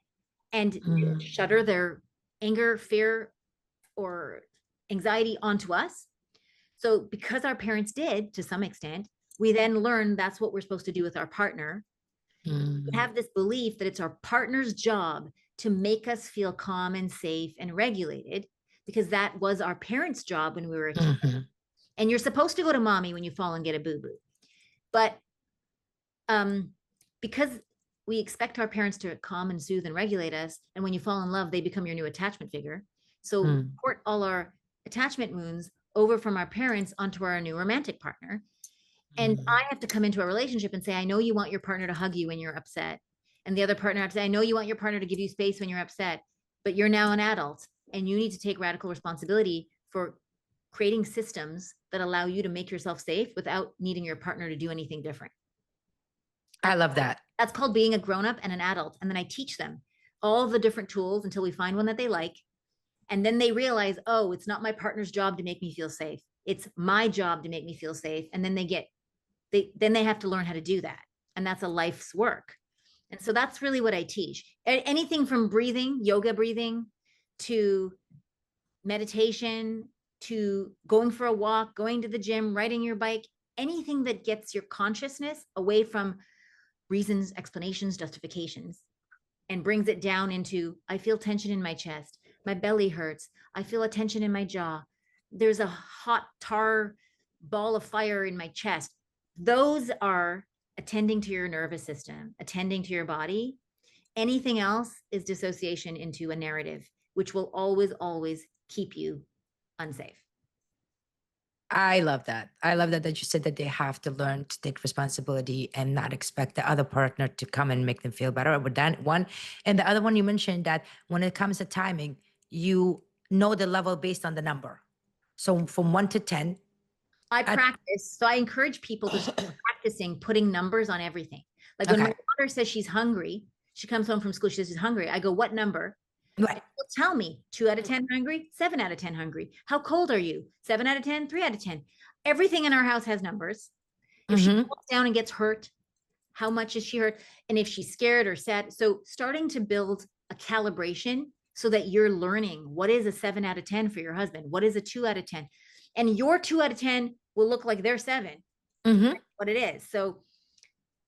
and didn't Mm. shutter their anger, fear, or anxiety onto us? So, because our parents did to some extent, we then learn that's what we're supposed to do with our partner. We Mm. have this belief that it's our partner's job to make us feel calm and safe and regulated because that was our parents' job when we were a kid. Mhm. And you're supposed to go to mommy when you fall and get a boo boo. But because we expect our parents to calm and soothe and regulate us, and when you fall in love, they become your new attachment figure. So we Mm. port all our attachment wounds over from our parents onto our new romantic partner. And I Mm. have to come into a relationship and say, I know you want your partner to hug you when you're upset. And the other partner have to say, I know you want your partner to give you space when you're upset, but you're now an adult and you need to take radical responsibility for creating systems that allow you to make yourself safe without needing your partner to do anything different. I love that. That's called being a grown up and an adult. And then I teach them all the different tools until we find one that they like. And then they realize, oh, it's not my partner's job to make me feel safe. It's my job to make me feel safe. And then they have to learn how to do that. And that's a life's work. And so that's really what I teach. Anything from breathing, yoga breathing, to meditation, to going for a walk, going to the gym, riding your bike, anything that gets your consciousness away from reasons, explanations, justifications, and brings it down into I feel tension in my chest, my belly hurts, I feel a tension in my jaw, there's a hot tar ball of fire in my chest. Those are attending to your nervous system, attending to your body. Anything else is dissociation into a narrative, which will always, always keep you unsafe. I love that. I love that you said that they have to learn to take responsibility and not expect the other partner to come and make them feel better. But then one, and the other one you mentioned that when it comes to timing, you know the level based on the number. So from 1 to 10, I at practice. So I encourage people to start practicing putting numbers on everything. Like when my okay, daughter says she's hungry, she comes home from school, she says she's hungry. I go, what number? right. She'll tell me 2 out of 10 hungry, 7 out of 10 hungry. How cold are you? 7 out of 10, 3 out of 10. Everything in our house has numbers. If she Mm-hmm. falls down and gets hurt, how much is she hurt? And if she's scared or sad. So starting to build a calibration so that you're learning what is a 7 out of 10 for your husband? What is a 2 out of 10? And your 2 out of 10 will look like their seven, Mm-hmm. what it is. So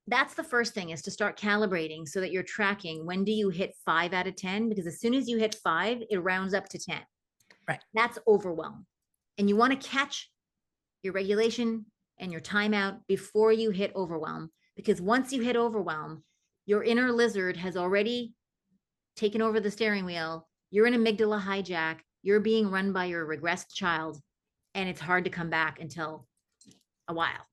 that's the first thing, is to start calibrating so that you're tracking when do you hit 5 out of 10? Because as soon as you hit five, it rounds up to 10. Right. That's overwhelm. And you want to catch your regulation and your timeout before you hit overwhelm. Because once you hit overwhelm, your inner lizard has already taken over the steering wheel. You're in amygdala hijack. You're being run by your regressed child. And it's hard to come back until a while.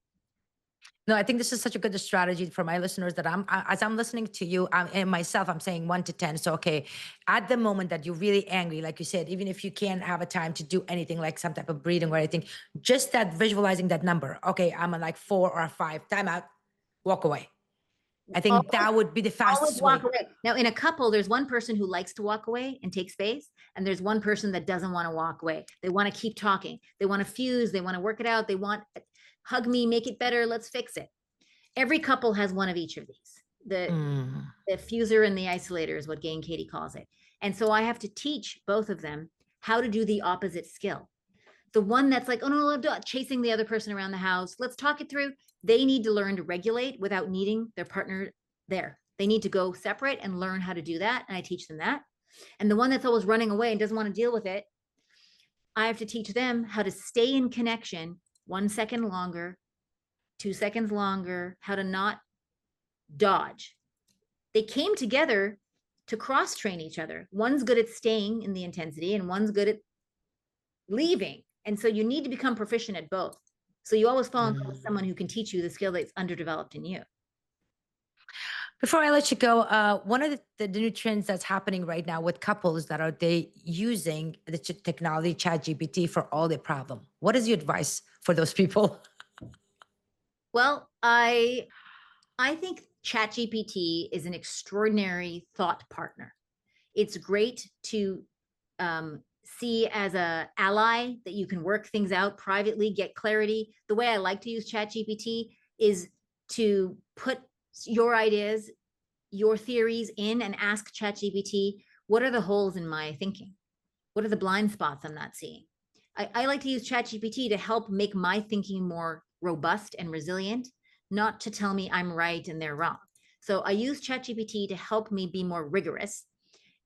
No, I think this is such a good strategy for my listeners that as I'm listening to you and myself, I'm saying 1 to 10. So, okay, at the moment that you're really angry, like you said, even if you can't have a time to do anything like some type of breathing or anything, just that visualizing that number. Okay, I'm at like 4 or 5, time out, walk away. I think Always that would be the always fastest walk way. away. Now, in a couple, there's one person who likes to walk away and take space, and there's one person that doesn't want to walk away. They want to keep talking. They want to fuse. They want to work it out. They want hug me, make it better. Let's fix it. Every couple has one of each of these. Mm. The fuser and the isolator is what Gain Katie calls it. And so I have to teach both of them how to do the opposite skill. The one that's like, oh no, I'm chasing the other person around the house. Let's talk it through. They need to learn to regulate without needing their partner there. They need to go separate and learn how to do that. And I teach them that. And the one that's always running away and doesn't want to deal with it, I have to teach them how to stay in connection 1 second longer, 2 seconds longer, how to not dodge. They came together to cross train each other. One's good at staying in the intensity and one's good at leaving. And so you need to become proficient at both. So you always fall in love with someone who can teach you the skill that's underdeveloped in you. Before I let you go, one of the new trends that's happening right now with couples that are they using the technology, ChatGPT, for all their problem. What is your advice for those people? Well, I think ChatGPT is an extraordinary thought partner. It's great to see as a ally that you can work things out privately, get clarity. The way I like to use ChatGPT is to put your ideas, your theories in and ask ChatGPT, what are the holes in my thinking? What are the blind spots I'm not seeing? I like to use ChatGPT to help make my thinking more robust and resilient, not to tell me I'm right and they're wrong. So I use ChatGPT to help me be more rigorous.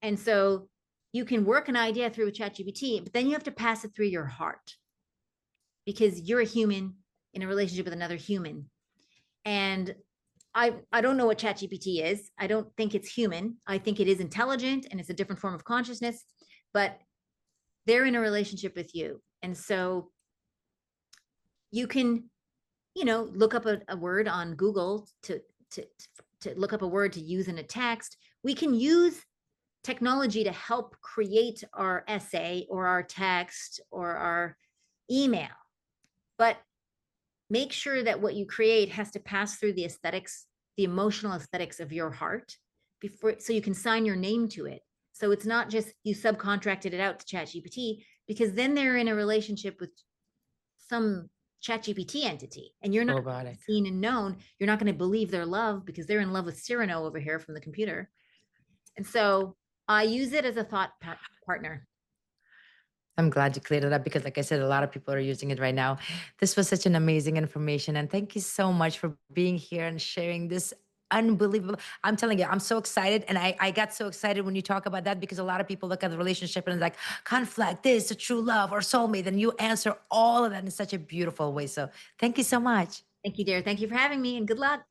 And so you can work an idea through ChatGPT, but then you have to pass it through your heart because you're a human in a relationship with another human. And I don't know what ChatGPT is. I don't think it's human. I think it is intelligent and it's a different form of consciousness, but they're in a relationship with you. And so you can, look up a word on Google to look up a word to use in a text. We can use technology to help create our essay or our text or our email. But make sure that what you create has to pass through the aesthetics, the emotional aesthetics of your heart before, so you can sign your name to it. So it's not just you subcontracted it out to ChatGPT, because then they're in a relationship with some ChatGPT entity and you're not Robotic. seen and known. You're not going to believe their love because they're in love with Cyrano over here from the computer. And so I use it as a thought partner. I'm glad you cleared it up because, like I said, a lot of people are using it right now. This was such an amazing information. And thank you so much for being here and sharing this unbelievable. I'm telling you, I'm so excited. And I got so excited when you talk about that because a lot of people look at the relationship and it's like conflict, this, a true love or soulmate. And you answer all of that in such a beautiful way. So thank you so much. Thank you, dear. Thank you for having me and good luck.